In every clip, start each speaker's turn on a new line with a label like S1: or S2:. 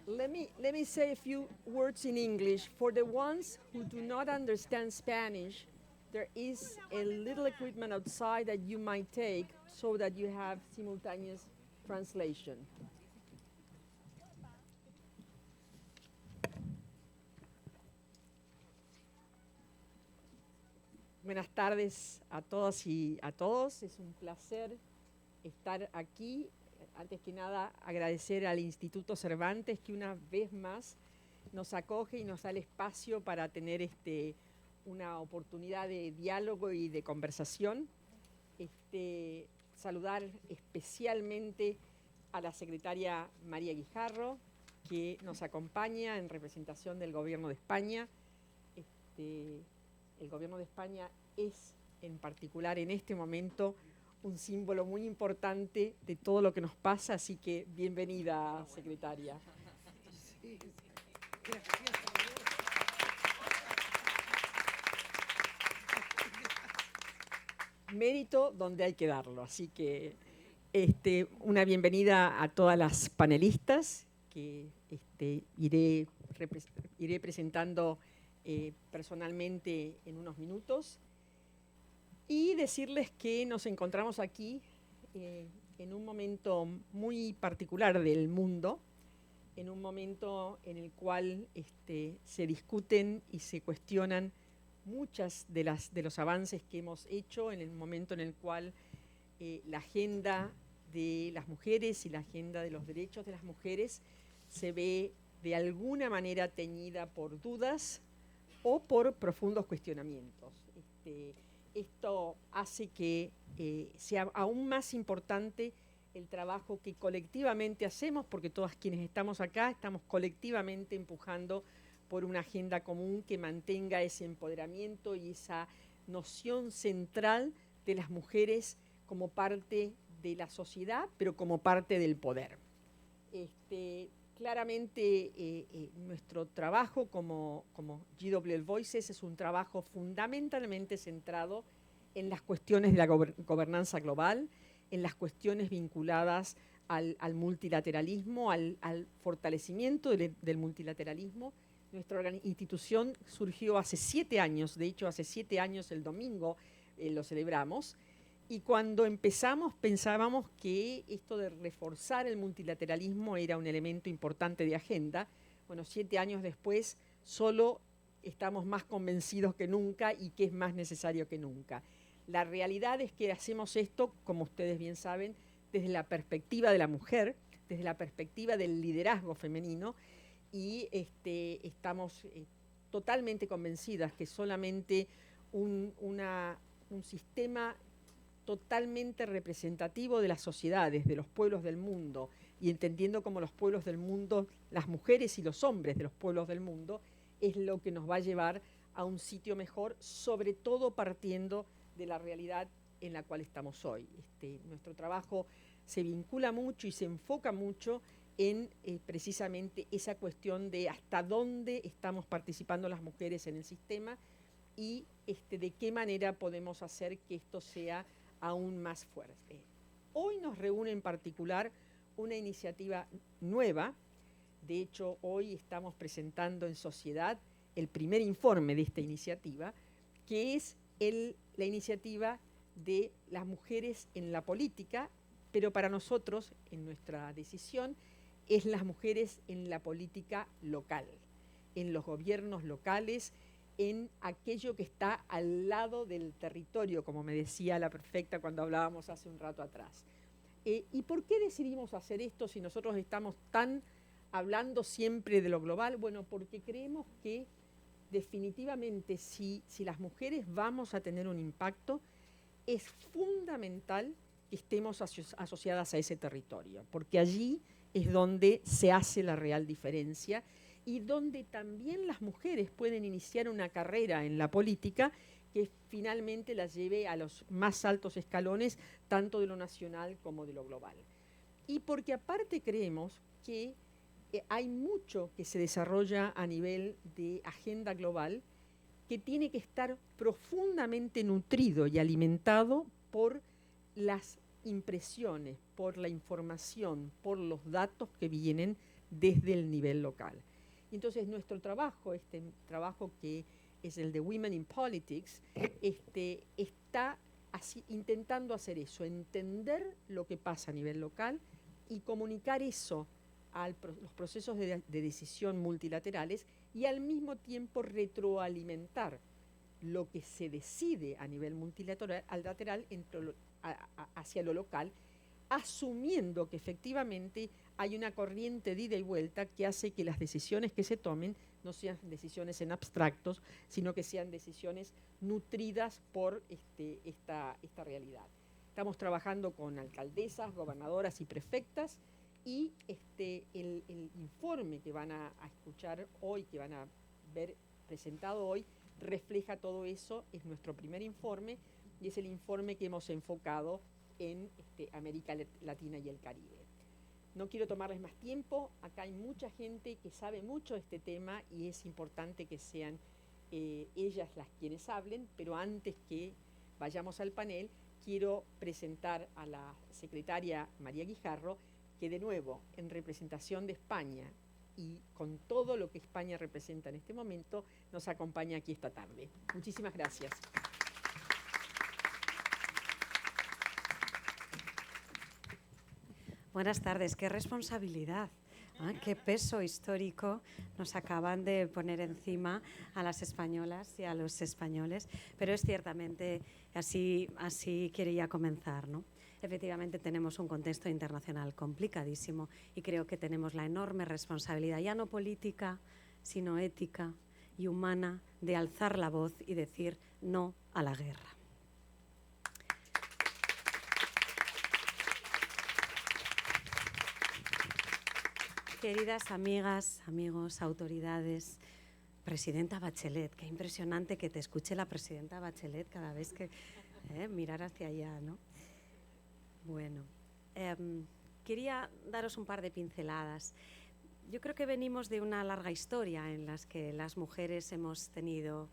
S1: let me say a few words in English. For the ones who do not understand Spanish, there is a little equipment outside that you might take so that you have simultaneous translation. Buenas tardes a todas y a todos. Es un placer estar aquí. Antes que nada, agradecer al Instituto Cervantes que una vez más nos acoge y nos da el espacio para tener una oportunidad de diálogo y de conversación. Saludar especialmente a la secretaria María Guijarro, que nos acompaña en representación del Gobierno de España. El Gobierno de España es, en particular en este momento, un símbolo muy importante de todo lo que nos pasa, así que bienvenida, secretaria. Sí, sí. Mérito donde hay que darlo, así que una bienvenida a todas las panelistas que iré presentando personalmente en unos minutos. Y decirles que nos encontramos aquí en un momento muy particular del mundo, en un momento en el cual se discuten y se cuestionan muchas de los avances que hemos hecho, en el momento en el cual la agenda de las mujeres y la agenda de los derechos de las mujeres se ve de alguna manera teñida por dudas o por profundos cuestionamientos. Esto hace que sea aún más importante el trabajo que colectivamente hacemos, porque todas quienes estamos acá estamos colectivamente empujando por una agenda común que mantenga ese empoderamiento y esa noción central de las mujeres como parte de la sociedad, pero como parte del poder. Claramente nuestro trabajo como GWL Voices es un trabajo fundamentalmente centrado en las cuestiones de la gobernanza global, en las cuestiones vinculadas al multilateralismo, al fortalecimiento del multilateralismo. Nuestra institución surgió hace 7 años, de hecho hace 7 años el domingo lo celebramos, y cuando empezamos pensábamos que esto de reforzar el multilateralismo era un elemento importante de agenda. Bueno, 7 años después solo estamos más convencidos que nunca y que es más necesario que nunca. La realidad es que hacemos esto, como ustedes bien saben, desde la perspectiva de la mujer, desde la perspectiva del liderazgo femenino, y estamos totalmente convencidas que solamente un sistema totalmente representativo de las sociedades, de los pueblos del mundo, y entendiendo como los pueblos del mundo, las mujeres y los hombres de los pueblos del mundo, es lo que nos va a llevar a un sitio mejor, sobre todo partiendo de la realidad en la cual estamos hoy. Nuestro trabajo se vincula mucho y se enfoca mucho en precisamente esa cuestión de hasta dónde estamos participando las mujeres en el sistema y de qué manera podemos hacer que esto sea aún más fuerte. Hoy nos reúne en particular una iniciativa nueva. De hecho, hoy estamos presentando en sociedad el primer informe de esta iniciativa, que es la iniciativa de las mujeres en la política, pero para nosotros, en nuestra decisión, es las mujeres en la política local, en los gobiernos locales, en aquello que está al lado del territorio, como me decía la perfecta cuando hablábamos hace un rato atrás. ¿Y por qué decidimos hacer esto si nosotros estamos tan hablando siempre de lo global? Bueno, porque creemos que definitivamente si las mujeres vamos a tener un impacto, es fundamental que estemos asociadas a ese territorio, porque allí es donde se hace la real diferencia y donde también las mujeres pueden iniciar una carrera en la política que finalmente las lleve a los más altos escalones, tanto de lo nacional como de lo global. Y porque aparte creemos que hay mucho que se desarrolla a nivel de agenda global que tiene que estar profundamente nutrido y alimentado por las impresiones, por la información, por los datos que vienen desde el nivel local. Y entonces nuestro trabajo, este trabajo que es el de Women in Politics, está intentando hacer eso, entender lo que pasa a nivel local y comunicar eso a los procesos de decisión multilaterales y al mismo tiempo retroalimentar lo que se decide a nivel multilateral hacia lo local, asumiendo que efectivamente hay una corriente de ida y vuelta que hace que las decisiones que se tomen no sean decisiones en abstractos, sino que sean decisiones nutridas por esta realidad. Estamos trabajando con alcaldesas, gobernadoras y prefectas, y el informe que van a escuchar hoy, que van a ver presentado hoy, refleja todo eso. Es nuestro primer informe y es el informe que hemos enfocado en América Latina y el Caribe. No quiero tomarles más tiempo, acá hay mucha gente que sabe mucho de este tema y es importante que sean ellas las quienes hablen, pero antes que vayamos al panel, quiero presentar a la secretaria María Guijarro, que de nuevo, en representación de España y con todo lo que España representa en este momento, nos acompaña aquí esta tarde. Muchísimas gracias.
S2: Buenas tardes, qué responsabilidad, qué peso histórico nos acaban de poner encima a las españolas y a los españoles, pero es ciertamente así quería comenzar, ¿no? Efectivamente tenemos un contexto internacional complicadísimo y creo que tenemos la enorme responsabilidad, ya no política, sino ética y humana, de alzar la voz y decir no a la guerra. Queridas amigas, amigos, autoridades, presidenta Bachelet, qué impresionante que te escuche la presidenta Bachelet cada vez que mirar hacia allá, ¿no? Bueno, quería daros un par de pinceladas. Yo creo que venimos de una larga historia en las que las mujeres hemos tenido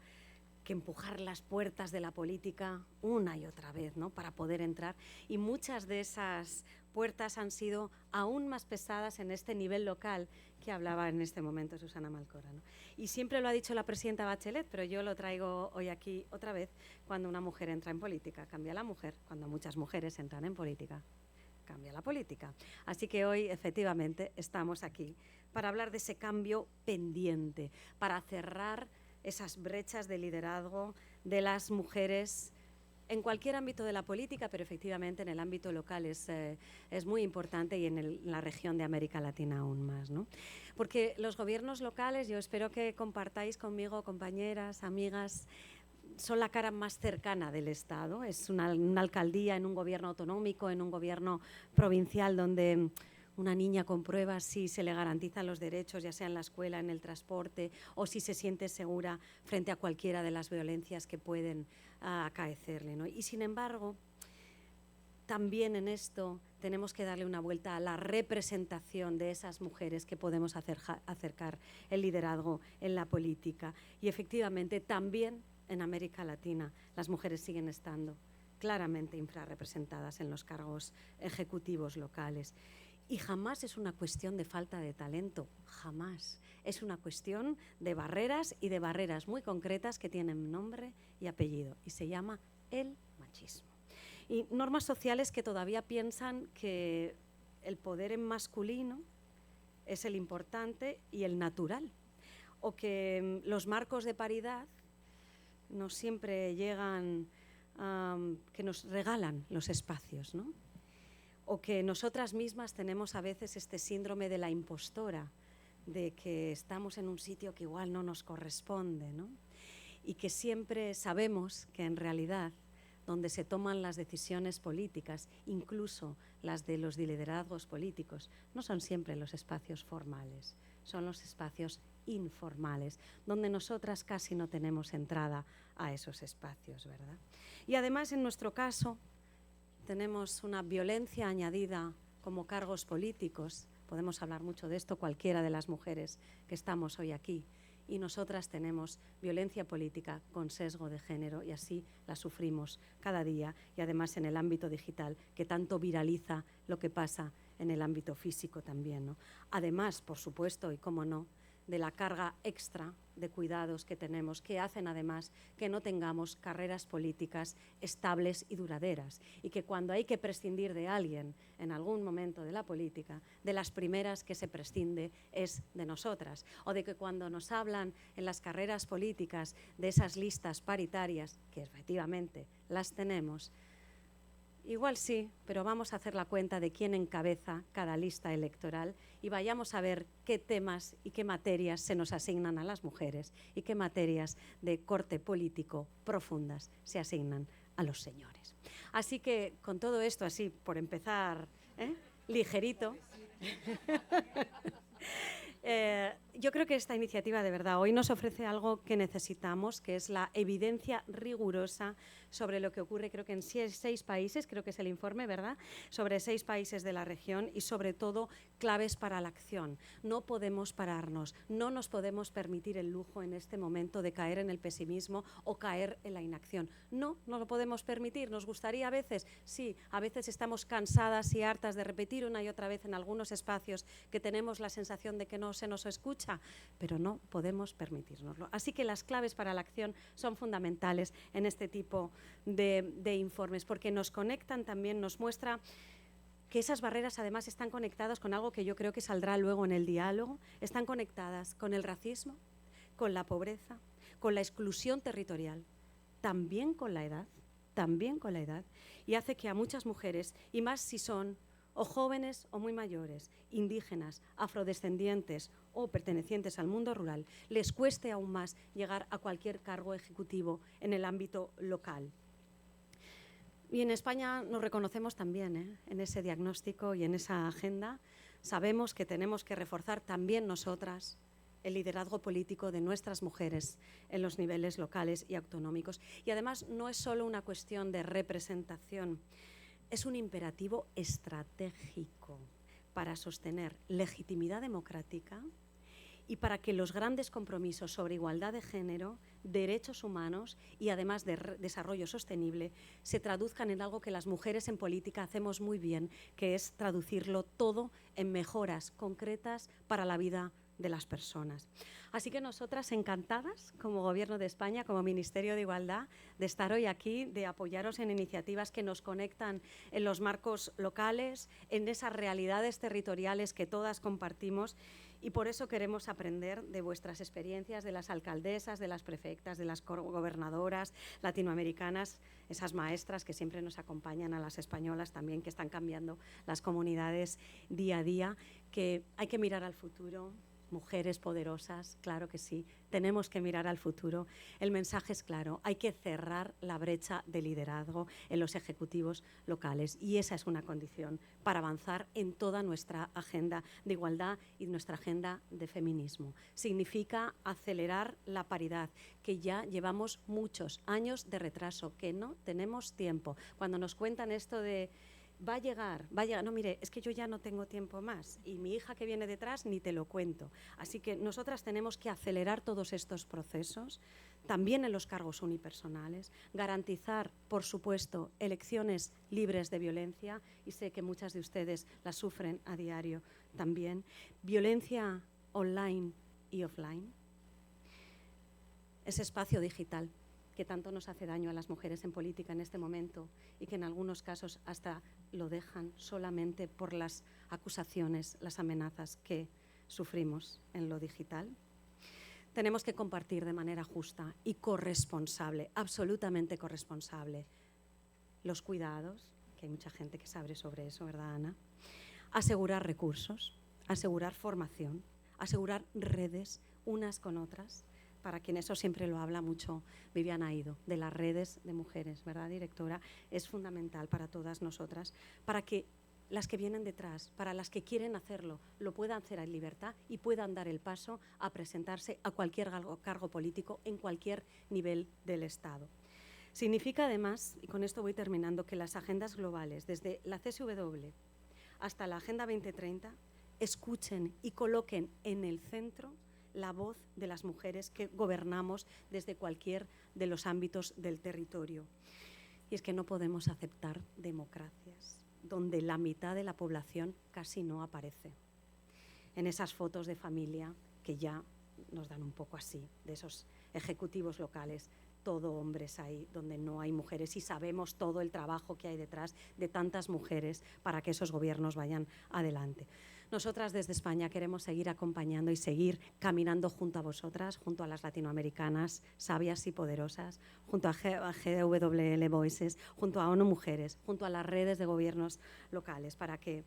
S2: que empujar las puertas de la política una y otra vez, ¿no?, para poder entrar, y muchas de esas puertas han sido aún más pesadas en este nivel local que hablaba en este momento Susana Malcorra, ¿no? Y siempre lo ha dicho la presidenta Bachelet, pero yo lo traigo hoy aquí otra vez: cuando una mujer entra en política, cambia la mujer; cuando muchas mujeres entran en política, cambia la política. Así que hoy, efectivamente, estamos aquí para hablar de ese cambio pendiente, para cerrar esas brechas de liderazgo de las mujeres en cualquier ámbito de la política, pero efectivamente en el ámbito local es muy importante, y en la región de América Latina aún más, ¿no? Porque los gobiernos locales, yo espero que compartáis conmigo, compañeras, amigas, son la cara más cercana del Estado. Es una alcaldía en un gobierno autonómico, en un gobierno provincial, donde una niña comprueba si se le garantizan los derechos, ya sea en la escuela, en el transporte, o si se siente segura frente a cualquiera de las violencias que pueden acaecerle, ¿no? Y sin embargo, también en esto tenemos que darle una vuelta a la representación de esas mujeres que podemos acercar el liderazgo en la política. Y efectivamente también en América Latina las mujeres siguen estando claramente infrarrepresentadas en los cargos ejecutivos locales. Y jamás es una cuestión de falta de talento, jamás. Es una cuestión de barreras, y de barreras muy concretas que tienen nombre y apellido, y se llama el machismo. Y normas sociales que todavía piensan que el poder en masculino es el importante y el natural, o que los marcos de paridad no siempre llegan, que nos regalan los espacios, ¿no? O que nosotras mismas tenemos a veces este síndrome de la impostora, de que estamos en un sitio que igual no nos corresponde, ¿no? Y que siempre sabemos que en realidad donde se toman las decisiones políticas, incluso las de los liderazgos políticos, no son siempre los espacios formales, son los espacios informales, donde nosotras casi no tenemos entrada a esos espacios, ¿verdad? Y además, en nuestro caso, tenemos una violencia añadida como cargos políticos. Podemos hablar mucho de esto cualquiera de las mujeres que estamos hoy aquí. Y nosotras tenemos violencia política con sesgo de género, y así la sufrimos cada día, y además en el ámbito digital, que tanto viraliza lo que pasa en el ámbito físico también, ¿no? Además, por supuesto, y cómo no, de la carga extra de cuidados que tenemos, que hacen además que no tengamos carreras políticas estables y duraderas, y que cuando hay que prescindir de alguien en algún momento de la política, de las primeras que se prescinde es de nosotras, o de que cuando nos hablan en las carreras políticas de esas listas paritarias, que efectivamente las tenemos, igual sí, pero vamos a hacer la cuenta de quién encabeza cada lista electoral y vayamos a ver qué temas y qué materias se nos asignan a las mujeres y qué materias de corte político profundas se asignan a los señores. Así que con todo esto, así por empezar, ligerito, yo creo que esta iniciativa de verdad hoy nos ofrece algo que necesitamos, que es la evidencia rigurosa sobre lo que ocurre, creo que en 6 países, creo que es el informe, ¿verdad?, sobre 6 países de la región y sobre todo claves para la acción. No podemos pararnos, no nos podemos permitir el lujo en este momento de caer en el pesimismo o caer en la inacción. No lo podemos permitir. ¿Nos gustaría a veces? Sí, a veces estamos cansadas y hartas de repetir una y otra vez en algunos espacios que tenemos la sensación de que no se nos escucha, pero no podemos permitírnoslo. Así que las claves para la acción son fundamentales en este tipo de informes, porque nos conectan también, nos muestra que esas barreras además están conectadas con algo que yo creo que saldrá luego en el diálogo, están conectadas con el racismo, con la pobreza, con la exclusión territorial, también con la edad, y hace que a muchas mujeres, y más si son o jóvenes o muy mayores, indígenas, afrodescendientes o pertenecientes al mundo rural, les cueste aún más llegar a cualquier cargo ejecutivo en el ámbito local. Y en España nos reconocemos también en ese diagnóstico y en esa agenda. Sabemos que tenemos que reforzar también nosotras el liderazgo político de nuestras mujeres en los niveles locales y autonómicos. Y además no es solo una cuestión de representación, es un imperativo estratégico para sostener legitimidad democrática y para que los grandes compromisos sobre igualdad de género, derechos humanos y además de desarrollo sostenible se traduzcan en algo que las mujeres en política hacemos muy bien, que es traducirlo todo en mejoras concretas para la vida de las personas. Así que nosotras encantadas, como Gobierno de España, como Ministerio de Igualdad, de estar hoy aquí, de apoyaros en iniciativas que nos conectan en los marcos locales, en esas realidades territoriales que todas compartimos, y por eso queremos aprender de vuestras experiencias, de las alcaldesas, de las prefectas, de las gobernadoras latinoamericanas, esas maestras que siempre nos acompañan, a las españolas también, que están cambiando las comunidades día a día, que hay que mirar al futuro. Mujeres poderosas, claro que sí, tenemos que mirar al futuro. El mensaje es claro, hay que cerrar la brecha de liderazgo en los ejecutivos locales y esa es una condición para avanzar en toda nuestra agenda de igualdad y nuestra agenda de feminismo. Significa acelerar la paridad, que ya llevamos muchos años de retraso, que no tenemos tiempo. Cuando nos cuentan esto de va a llegar, no, mire, es que yo ya no tengo tiempo más y mi hija que viene detrás ni te lo cuento. Así que nosotras tenemos que acelerar todos estos procesos, también en los cargos unipersonales, garantizar, por supuesto, elecciones libres de violencia, y sé que muchas de ustedes las sufren a diario también, violencia online y offline, ese espacio digital que tanto nos hace daño a las mujeres en política en este momento y que en algunos casos hasta lo dejan solamente por las acusaciones, las amenazas que sufrimos en lo digital. Tenemos que compartir de manera justa y corresponsable, absolutamente corresponsable, los cuidados, que hay mucha gente que sabe sobre eso, ¿verdad, Ana? Asegurar recursos, asegurar formación, asegurar redes unas con otras, para quien eso siempre lo habla mucho Viviana Aido, de las redes de mujeres, ¿verdad, directora? Es fundamental para todas nosotras, para que las que vienen detrás, para las que quieren hacerlo, lo puedan hacer en libertad y puedan dar el paso a presentarse a cualquier cargo político en cualquier nivel del Estado. Significa además, y con esto voy terminando, que las agendas globales, desde la CSW hasta la Agenda 2030, escuchen y coloquen en el centro la voz de las mujeres que gobernamos desde cualquier de los ámbitos del territorio. Y es que no podemos aceptar democracias donde la mitad de la población casi no aparece. En esas fotos de familia que ya nos dan un poco así, de esos ejecutivos locales, todo hombres ahí, donde no hay mujeres, y sabemos todo el trabajo que hay detrás de tantas mujeres para que esos gobiernos vayan adelante. Nosotras desde España queremos seguir acompañando y seguir caminando junto a vosotras, junto a las latinoamericanas sabias y poderosas, junto a GWL Voices, junto a ONU Mujeres, junto a las redes de gobiernos locales, para que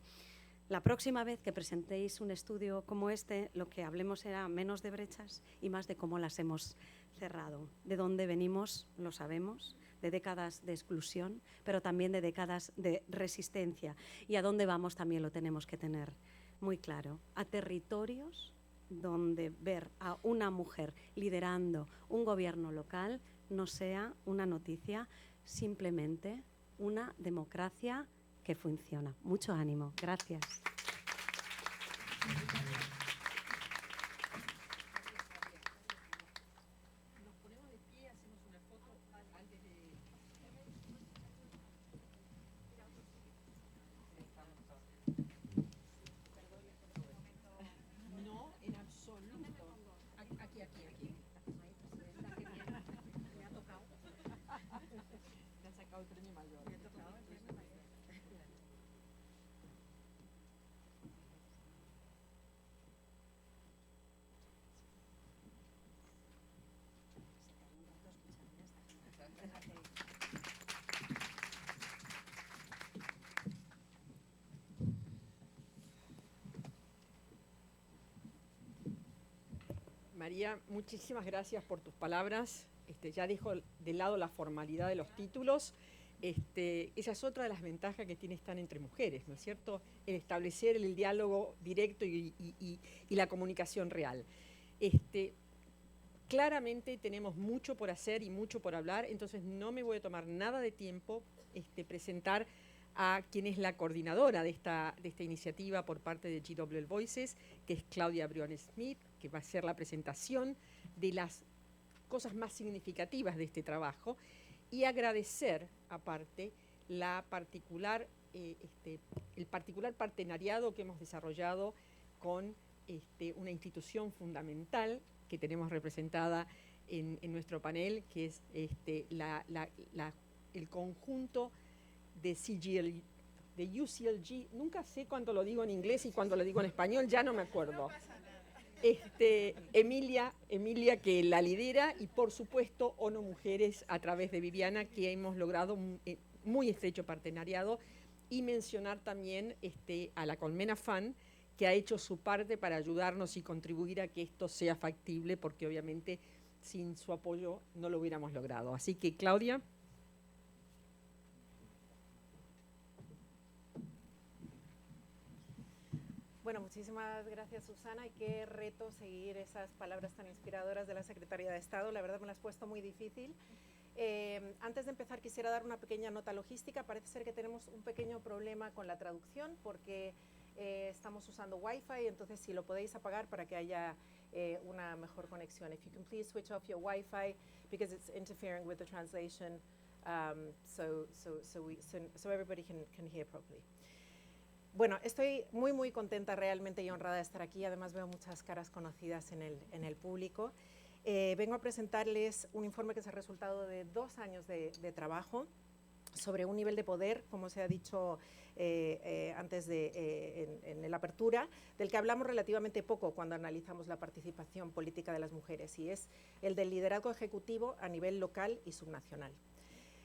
S2: la próxima vez que presentéis un estudio como este, lo que hablemos será menos de brechas y más de cómo las hemos cerrado. De dónde venimos, lo sabemos, de décadas de exclusión, pero también de décadas de resistencia. Y a dónde vamos también lo tenemos que tener muy claro. A territorios donde ver a una mujer liderando un gobierno local no sea una noticia, simplemente una democracia que funciona. Mucho ánimo. Gracias.
S1: No, en absoluto. Aquí. Me ha tocado. Me han sacado el premio mayor. Me ha tocado el premio mayor. María, muchísimas gracias por tus palabras. Ya dejo de lado la formalidad de los títulos. Esa es otra de las ventajas que tiene estar entre mujeres, ¿no es cierto? El establecer el diálogo directo y la comunicación real. Claramente tenemos mucho por hacer y mucho por hablar, entonces no me voy a tomar nada de tiempo presentar a quien es la coordinadora de esta iniciativa por parte de GWL Voices, que es Claudia Briones Smith, que va a hacer la presentación de las cosas más significativas de este trabajo, y agradecer, aparte, el particular partenariado que hemos desarrollado con una institución fundamental que tenemos representada en nuestro panel, que es el conjunto de UCLG, nunca sé cuándo lo digo en inglés y cuándo lo digo en español, ya no me acuerdo. Emilia, que la lidera, y por supuesto ONU Mujeres a través de Viviana, que hemos logrado un muy estrecho partenariado, y mencionar también a la Colmena Fund, que ha hecho su parte para ayudarnos y contribuir a que esto sea factible, porque obviamente sin su apoyo no lo hubiéramos logrado. Así que, Claudia.
S3: Bueno, muchísimas gracias, Susana, y qué reto seguir esas palabras tan inspiradoras de la Secretaría de Estado. La verdad me las has puesto muy difícil. Antes de empezar quisiera dar una pequeña nota logística. Parece ser que tenemos un pequeño problema con la traducción porque estamos usando Wi-Fi, entonces si lo podéis apagar para que haya una mejor conexión. If you can please switch off your Wi-Fi because it's interfering with the translation, so everybody can hear properly. Bueno, estoy muy contenta realmente y honrada de estar aquí. Además veo muchas caras conocidas en el público. Vengo a presentarles un informe que es el resultado de 2 años de trabajo sobre un nivel de poder, como se ha dicho antes en la apertura, del que hablamos relativamente poco cuando analizamos la participación política de las mujeres, y es el del liderazgo ejecutivo a nivel local y subnacional.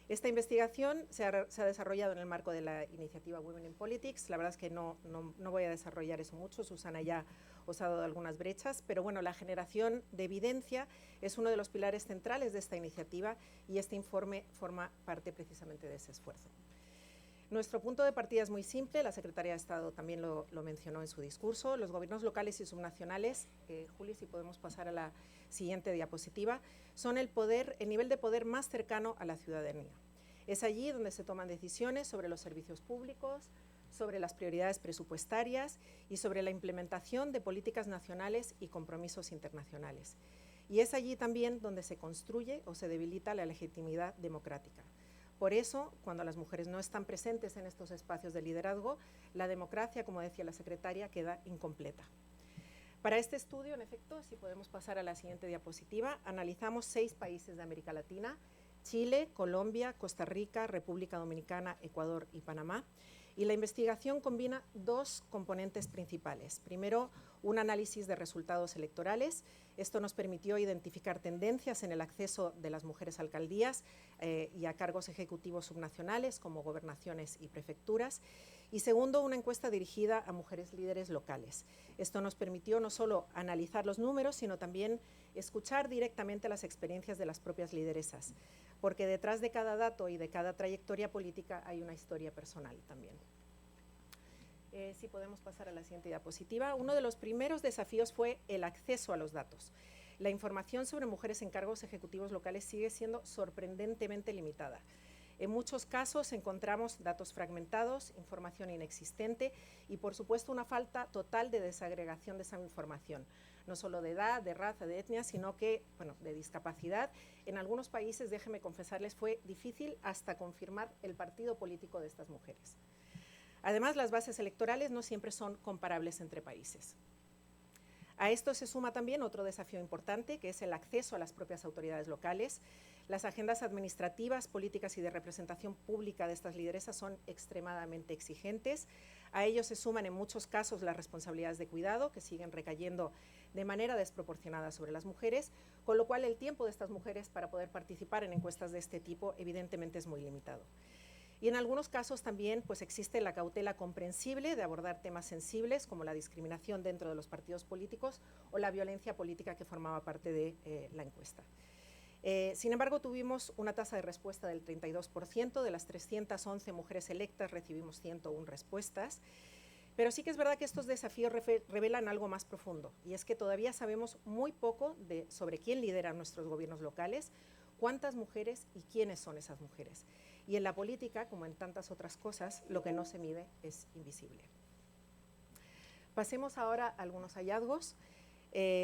S3: Esta investigación se ha desarrollado en el marco de la iniciativa Women in Politics. La verdad es que no voy a desarrollar eso mucho, Susana ya os ha dado algunas brechas, pero bueno, la generación de evidencia es uno de los pilares centrales de esta iniciativa y este informe forma parte precisamente de ese esfuerzo. Nuestro punto de partida es muy simple, la Secretaría de Estado también lo mencionó en su discurso. Los gobiernos locales y subnacionales, Juli, si podemos pasar a la siguiente diapositiva, son el nivel de poder más cercano a la ciudadanía. Es allí donde se toman decisiones sobre los servicios públicos, sobre las prioridades presupuestarias y sobre la implementación de políticas nacionales y compromisos internacionales. Y es allí también donde se construye o se debilita la legitimidad democrática. Por eso, cuando las mujeres no están presentes en estos espacios de liderazgo, la democracia, como decía la secretaria, queda incompleta. Para este estudio, en efecto, si podemos pasar a la siguiente diapositiva, analizamos 6 países de América Latina: Chile, Colombia, Costa Rica, República Dominicana, Ecuador y Panamá. Y la investigación combina 2 componentes principales. Primero, un análisis de resultados electorales. Esto nos permitió identificar tendencias en el acceso de las mujeres a alcaldías y a cargos ejecutivos subnacionales, como gobernaciones y prefecturas. Y segundo, una encuesta dirigida a mujeres líderes locales. Esto nos permitió no solo analizar los números, sino también escuchar directamente las experiencias de las propias lideresas, porque detrás de cada dato y de cada trayectoria política hay una historia personal también. Si podemos pasar a la siguiente diapositiva. Uno de los primeros desafíos fue el acceso a los datos. La información sobre mujeres en cargos ejecutivos locales sigue siendo sorprendentemente limitada. En muchos casos encontramos datos fragmentados, información inexistente y, por supuesto, una falta total de desagregación de esa información, no solo de edad, de raza, de etnia, sino que, bueno, de discapacidad. En algunos países, déjenme confesarles, fue difícil hasta confirmar el partido político de estas mujeres. Además, las bases electorales no siempre son comparables entre países. A esto se suma también otro desafío importante, que es el acceso a las propias autoridades locales. Las agendas administrativas, políticas y de representación pública de estas lideresas son extremadamente exigentes. A ello se suman en muchos casos las responsabilidades de cuidado, que siguen recayendo de manera desproporcionada sobre las mujeres, con lo cual el tiempo de estas mujeres para poder participar en encuestas de este tipo evidentemente es muy limitado. Y en algunos casos también pues, existe la cautela comprensible de abordar temas sensibles como la discriminación dentro de los partidos políticos o la violencia política que formaba parte de la encuesta. Sin embargo, tuvimos una tasa de respuesta del 32%, de las 311 mujeres electas recibimos 101 respuestas, pero sí que es verdad que estos desafíos revelan algo más profundo, y es que todavía sabemos muy poco sobre quién lidera nuestros gobiernos locales, cuántas mujeres y quiénes son esas mujeres. Y en la política, como en tantas otras cosas, lo que no se mide es invisible. Pasemos ahora a algunos hallazgos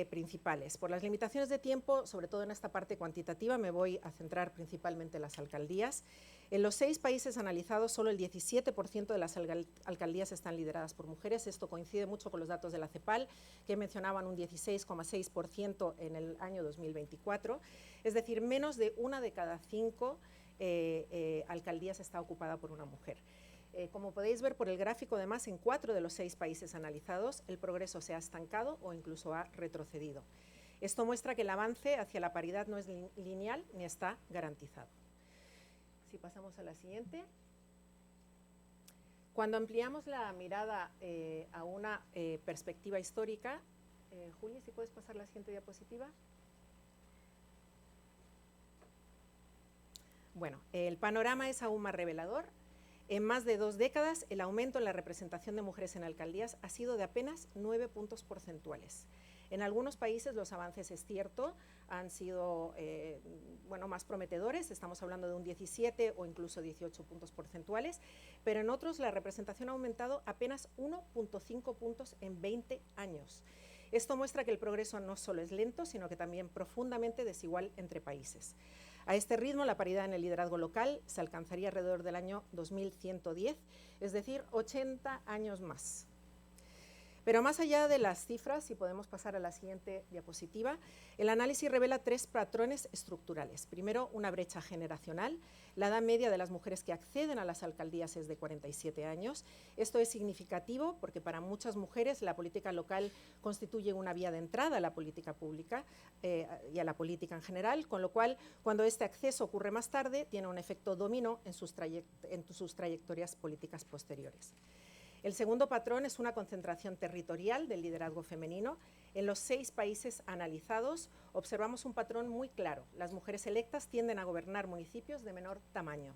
S3: principales. Por las limitaciones de tiempo, sobre todo en esta parte cuantitativa, me voy a centrar principalmente en las alcaldías. En los 6 países analizados, solo el 17% de las alcaldías están lideradas por mujeres. Esto coincide mucho con los datos de la CEPAL, que mencionaban un 16,6% en el año 2024. Es decir, menos de 1 de cada 5 alcaldías está ocupada por una mujer. Como podéis ver por el gráfico, además, en 4 de los 6 países analizados, el progreso se ha estancado o incluso ha retrocedido. Esto muestra que el avance hacia la paridad no es lineal ni está garantizado. Si pasamos a la siguiente. Cuando ampliamos la mirada a una perspectiva histórica, Juli, si puedes pasar la siguiente diapositiva. Bueno, el panorama es aún más revelador. En más de 2 décadas, el aumento en la representación de mujeres en alcaldías ha sido de apenas 9 puntos porcentuales. En algunos países los avances, es cierto, han sido más prometedores, estamos hablando de un 17 o incluso 18 puntos porcentuales, pero en otros la representación ha aumentado apenas 1,5 puntos en 20 años. Esto muestra que el progreso no solo es lento, sino que también profundamente desigual entre países. A este ritmo, la paridad en el liderazgo local se alcanzaría alrededor del año 2110, es decir, 80 años más. Pero más allá de las cifras, si podemos pasar a la siguiente diapositiva, el análisis revela 3 patrones estructurales. Primero, una brecha generacional. La edad media de las mujeres que acceden a las alcaldías es de 47 años. Esto es significativo porque para muchas mujeres la política local constituye una vía de entrada a la política pública y a la política en general, con lo cual, cuando este acceso ocurre más tarde, tiene un efecto dominó en sus trayectorias políticas posteriores. El segundo patrón es una concentración territorial del liderazgo femenino. En los 6 países analizados observamos un patrón muy claro. Las mujeres electas tienden a gobernar municipios de menor tamaño.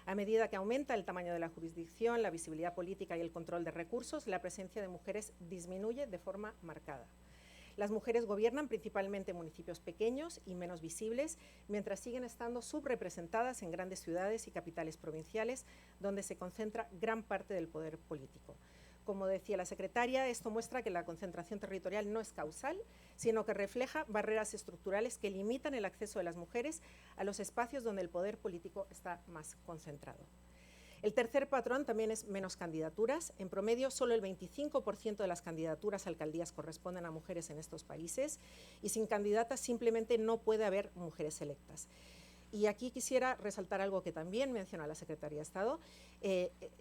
S3: A medida que aumenta el tamaño de la jurisdicción, la visibilidad política y el control de recursos, la presencia de mujeres disminuye de forma marcada. Las mujeres gobiernan principalmente en municipios pequeños y menos visibles, mientras siguen estando subrepresentadas en grandes ciudades y capitales provinciales, donde se concentra gran parte del poder político. como decía la secretaria, esto muestra que la concentración territorial no es causal, sino que refleja barreras estructurales que limitan el acceso de las mujeres a los espacios donde el poder político está más concentrado. El tercer patrón también es menos candidaturas. En promedio, solo el 25% de las candidaturas a alcaldías corresponden a mujeres en estos países y sin candidatas simplemente no puede haber mujeres electas. Y aquí quisiera resaltar algo que también menciona la Secretaría de Estado.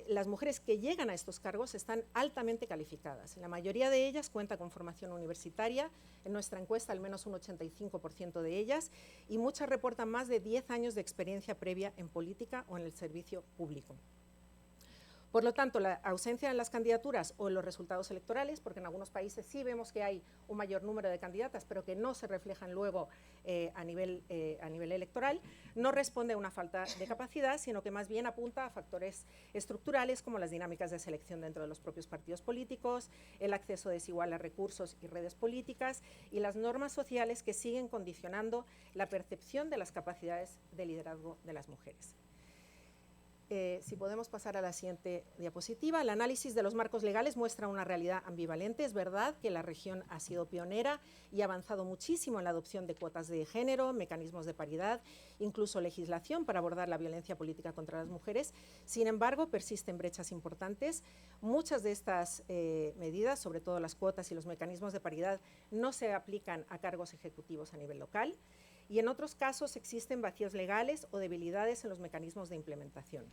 S3: Las mujeres que llegan a estos cargos están altamente calificadas. La mayoría de ellas cuenta con formación universitaria. En nuestra encuesta, al menos un 85% de ellas. Y muchas reportan más de 10 años de experiencia previa en política o en el servicio público. Por lo tanto, la ausencia en las candidaturas o en los resultados electorales, porque en algunos países sí vemos que hay un mayor número de candidatas, pero que no se reflejan luego a nivel electoral, no responde a una falta de capacidad, sino que más bien apunta a factores estructurales como las dinámicas de selección dentro de los propios partidos políticos, el acceso desigual a recursos y redes políticas y las normas sociales que siguen condicionando la percepción de las capacidades de liderazgo de las mujeres. Si podemos pasar a la siguiente diapositiva, el análisis de los marcos legales muestra una realidad ambivalente. Es verdad que la región ha sido pionera y ha avanzado muchísimo en la adopción de cuotas de género, mecanismos de paridad, incluso legislación para abordar la violencia política contra las mujeres. Sin embargo, persisten brechas importantes. Muchas de estas medidas, sobre todo las cuotas y los mecanismos de paridad, no se aplican a cargos ejecutivos a nivel local. Y en otros casos existen vacíos legales o debilidades en los mecanismos de implementación.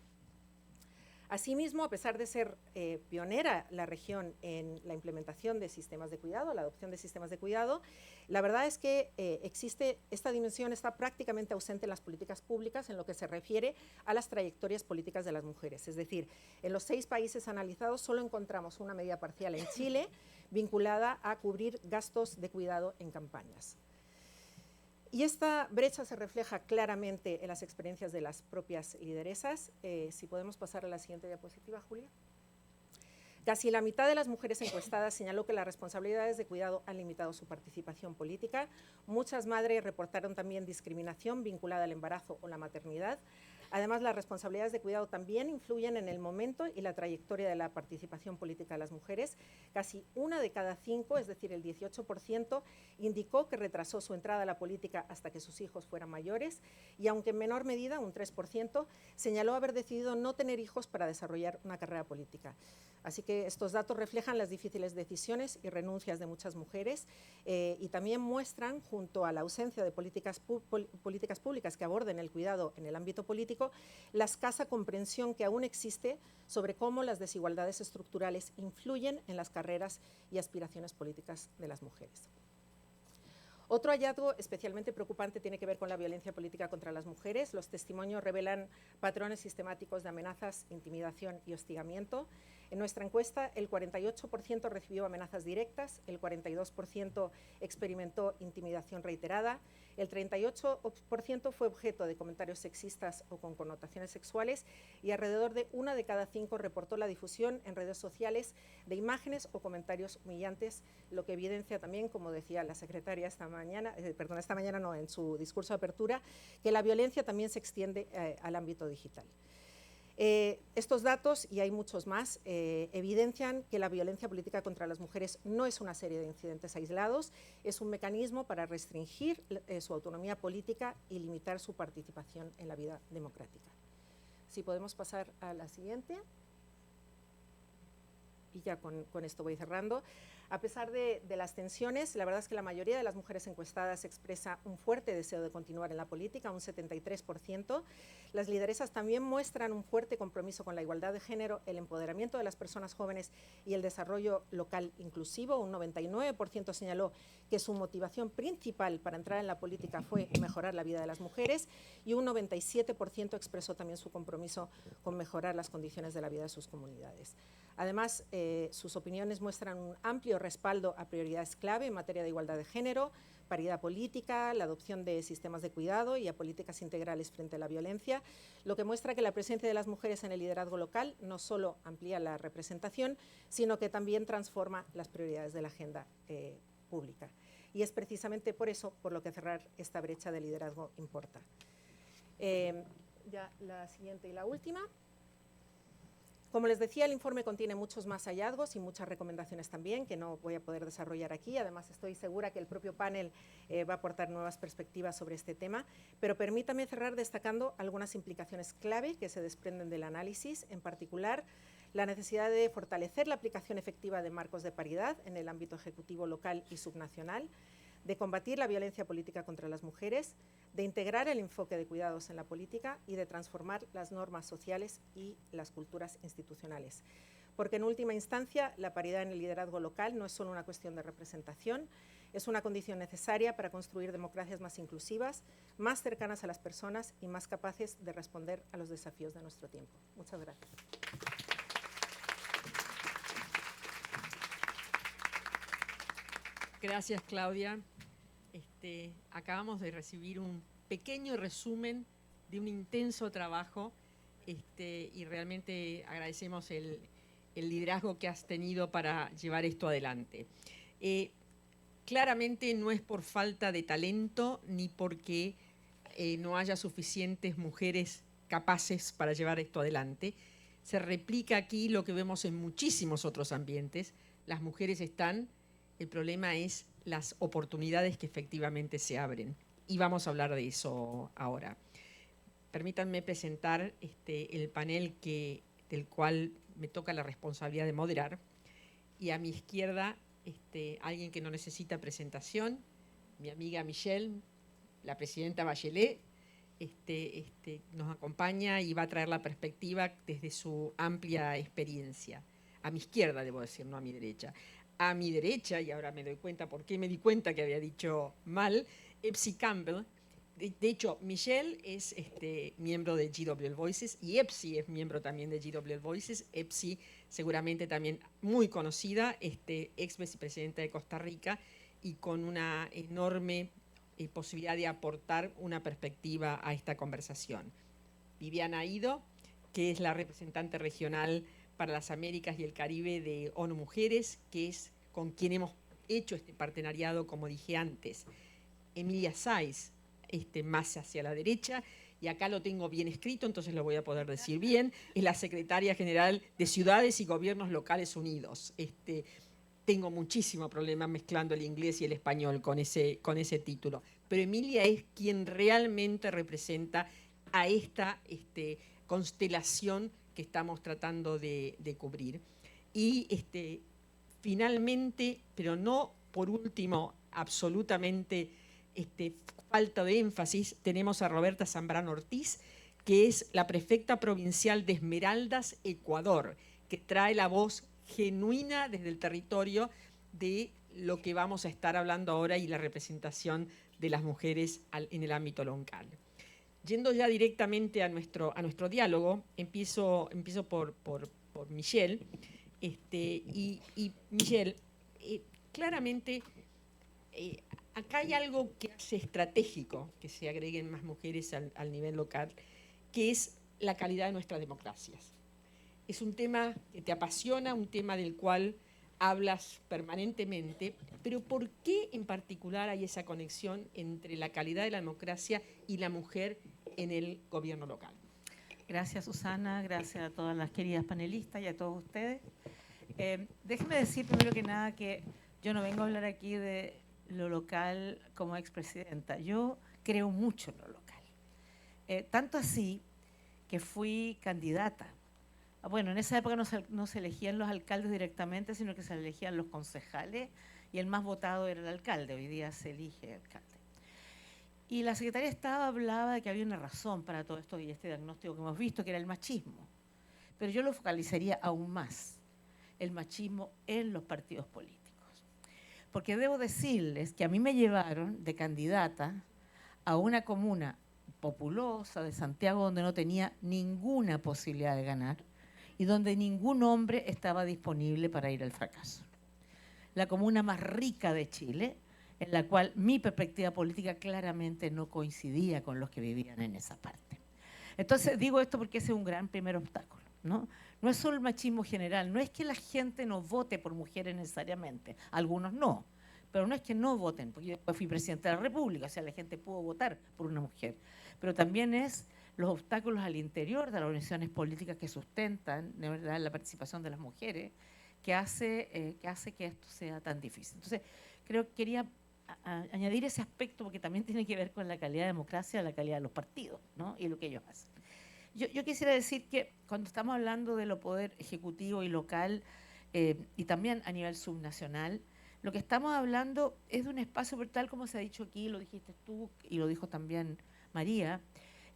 S3: Asimismo, a pesar de ser pionera la región en la implementación de sistemas de cuidado, la adopción de sistemas de cuidado, la verdad es que esta dimensión está prácticamente ausente en las políticas públicas en lo que se refiere a las trayectorias políticas de las mujeres. Es decir, en los 6 países analizados solo encontramos una medida parcial en Chile vinculada a cubrir gastos de cuidado en campañas. Y esta brecha se refleja claramente en las experiencias de las propias lideresas. Si podemos pasar a la siguiente diapositiva, Julia. Casi la mitad de las mujeres encuestadas señaló que las responsabilidades de cuidado han limitado su participación política. Muchas madres reportaron también discriminación vinculada al embarazo o la maternidad. Además, las responsabilidades de cuidado también influyen en el momento y la trayectoria de la participación política de las mujeres. Casi 1 de cada 5, es decir, el 18%, indicó que retrasó su entrada a la política hasta que sus hijos fueran mayores y, aunque en menor medida, un 3%, señaló haber decidido no tener hijos para desarrollar una carrera política. Así que estos datos reflejan las difíciles decisiones y renuncias de muchas mujeres y también muestran, junto a la ausencia de políticas públicas que aborden el cuidado en el ámbito político, la escasa comprensión que aún existe sobre cómo las desigualdades estructurales influyen en las carreras y aspiraciones políticas de las mujeres. Otro hallazgo especialmente preocupante tiene que ver con la violencia política contra las mujeres. Los testimonios revelan patrones sistemáticos de amenazas, intimidación y hostigamiento. En nuestra encuesta, el 48% recibió amenazas directas, el 42% experimentó intimidación reiterada, el 38% fue objeto de comentarios sexistas o con connotaciones sexuales y alrededor de 1 de cada 5 reportó la difusión en redes sociales de imágenes o comentarios humillantes, lo que evidencia también, como decía la secretaria esta mañana en su discurso de apertura, que la violencia también se extiende al ámbito digital. Estos datos, y hay muchos más, evidencian que la violencia política contra las mujeres no es una serie de incidentes aislados, es un mecanismo para restringir su autonomía política y limitar su participación en la vida democrática. Si podemos pasar a la siguiente. Y ya con esto voy cerrando. A pesar de las tensiones, la verdad es que la mayoría de las mujeres encuestadas expresa un fuerte deseo de continuar en la política, un 73%. Las lideresas también muestran un fuerte compromiso con la igualdad de género, el empoderamiento de las personas jóvenes y el desarrollo local inclusivo. Un 99% señaló que su motivación principal para entrar en la política fue mejorar la vida de las mujeres y un 97% expresó también su compromiso con mejorar las condiciones de la vida de sus comunidades. Además, sus opiniones muestran un amplio respaldo a prioridades clave en materia de igualdad de género, paridad política, la adopción de sistemas de cuidado y a políticas integrales frente a la violencia, lo que muestra que la presencia de las mujeres en el liderazgo local no solo amplía la representación, sino que también transforma las prioridades de la agenda pública. Y es precisamente por eso por lo que cerrar esta brecha de liderazgo importa. Ya la siguiente y la última. Como les decía, el informe contiene muchos más hallazgos y muchas recomendaciones también, que no voy a poder desarrollar aquí. Además, estoy segura que el propio panel va a aportar nuevas perspectivas sobre este tema, pero permítame cerrar destacando algunas implicaciones clave que se desprenden del análisis, en particular la necesidad de fortalecer la aplicación efectiva de marcos de paridad en el ámbito ejecutivo local y subnacional, de combatir la violencia política contra las mujeres, de integrar el enfoque de cuidados en la política y de transformar las normas sociales y las culturas institucionales. Porque en última instancia, la paridad en el liderazgo local no es solo una cuestión de representación, es una condición necesaria para construir democracias más inclusivas, más cercanas a las personas y más capaces de responder a los desafíos de nuestro tiempo. Muchas gracias.
S1: Gracias, Claudia. Acabamos de recibir un pequeño resumen de un intenso trabajo y realmente agradecemos el liderazgo que has tenido para llevar esto adelante. Claramente no es por falta de talento ni porque no haya suficientes mujeres capaces para llevar esto adelante. Se replica aquí lo que vemos en muchísimos otros ambientes. Las mujeres están, el problema es las oportunidades que efectivamente se abren. Y vamos a hablar de eso ahora. Permítanme presentar el panel del cual me toca la responsabilidad de moderar. Y a mi izquierda, alguien que no necesita presentación, mi amiga Michelle, la presidenta Bachelet, nos acompaña y va a traer la perspectiva desde su amplia experiencia. A mi izquierda, debo decir, no a mi derecha. A mi derecha, y ahora me doy cuenta por qué me di cuenta que había dicho mal, Epsi Campbell. De hecho, Michelle es miembro de GWL Voices y Epsi es miembro también de GWL Voices. Epsi seguramente también muy conocida, ex vicepresidenta de Costa Rica y con una enorme posibilidad de aportar una perspectiva a esta conversación. Viviana Ido, que es la representante regional para las Américas y el Caribe de ONU Mujeres, que es con quien hemos hecho este partenariado, como dije antes. Emilia Saiz, más hacia la derecha, y acá lo tengo bien escrito, entonces lo voy a poder decir bien, es la secretaria general de Ciudades y Gobiernos Locales Unidos. Tengo muchísimo problema mezclando el inglés y el español con ese título, pero Emilia es quien realmente representa a esta constelación que estamos tratando de cubrir. Y finalmente, pero no por último, absolutamente falta de énfasis, tenemos a Roberta Zambrano Ortiz, que es la prefecta provincial de Esmeraldas, Ecuador, que trae la voz genuina desde el territorio de lo que vamos a estar hablando ahora y la representación de las mujeres en el ámbito local. Yendo ya directamente a nuestro diálogo, empiezo por Michelle. Y Michelle, claramente acá hay algo que hace estratégico que se agreguen más mujeres al nivel local, que es la calidad de nuestras democracias. Es un tema que te apasiona, un tema del cual hablas permanentemente, pero ¿por qué en particular hay esa conexión entre la calidad de la democracia y la mujer en el gobierno local?
S4: Gracias, Susana, gracias a todas las queridas panelistas y a todos ustedes. Déjenme decir primero que nada que yo no vengo a hablar aquí de lo local como expresidenta. Yo creo mucho en lo local. Tanto así que fui candidata. Bueno, en esa época no se elegían los alcaldes directamente, sino que se elegían los concejales y el más votado era el alcalde. Hoy día se elige alcalde. Y la Secretaría de Estado hablaba de que había una razón para todo esto y este diagnóstico que hemos visto, que era el machismo. Pero yo lo focalizaría aún más, el machismo en los partidos políticos. Porque debo decirles que a mí me llevaron de candidata a una comuna populosa de Santiago donde no tenía ninguna posibilidad de ganar y donde ningún hombre estaba disponible para ir al fracaso. La comuna más rica de Chile, en la cual mi perspectiva política claramente no coincidía con los que vivían en esa parte. Entonces digo esto porque ese es un gran primer obstáculo, ¿no? No es solo el machismo general, no es que la gente no vote por mujeres necesariamente, algunos no, pero no es que no voten, porque yo después fui presidenta de la República, o sea, la gente pudo votar por una mujer, pero también es los obstáculos al interior de las organizaciones políticas que sustentan, de verdad, la participación de las mujeres, que hace que esto sea tan difícil. Entonces, creo que quería añadir ese aspecto porque también tiene que ver con la calidad de democracia, la calidad de los partidos, ¿no? Y lo que ellos hacen. Yo quisiera decir que cuando estamos hablando de lo poder ejecutivo y local y también a nivel subnacional, lo que estamos hablando es de un espacio tal como se ha dicho aquí, lo dijiste tú y lo dijo también María,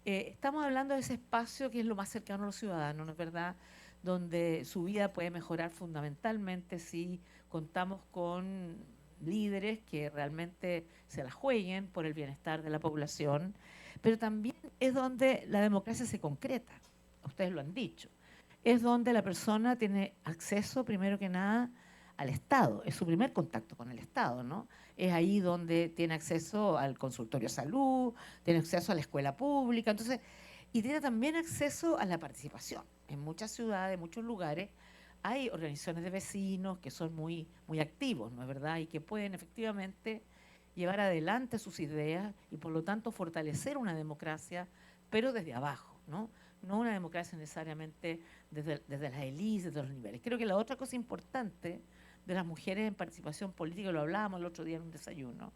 S4: estamos hablando de ese espacio que es lo más cercano a los ciudadanos, ¿no es verdad?, donde su vida puede mejorar fundamentalmente si contamos con líderes que realmente se la jueguen por el bienestar de la población, pero también es donde la democracia se concreta, ustedes lo han dicho, es donde la persona tiene acceso, primero que nada, al Estado, es su primer contacto con el Estado, ¿no? Es ahí donde tiene acceso al consultorio de salud, tiene acceso a la escuela pública, entonces, y tiene también acceso a la participación. En muchas ciudades, en muchos lugares, hay organizaciones de vecinos que son muy, muy activos, ¿no es verdad? Y que pueden efectivamente llevar adelante sus ideas y por lo tanto fortalecer una democracia, pero desde abajo, ¿no? No una democracia necesariamente desde las élites, desde los niveles. Creo que la otra cosa importante de las mujeres en participación política, lo hablábamos el otro día en un desayuno,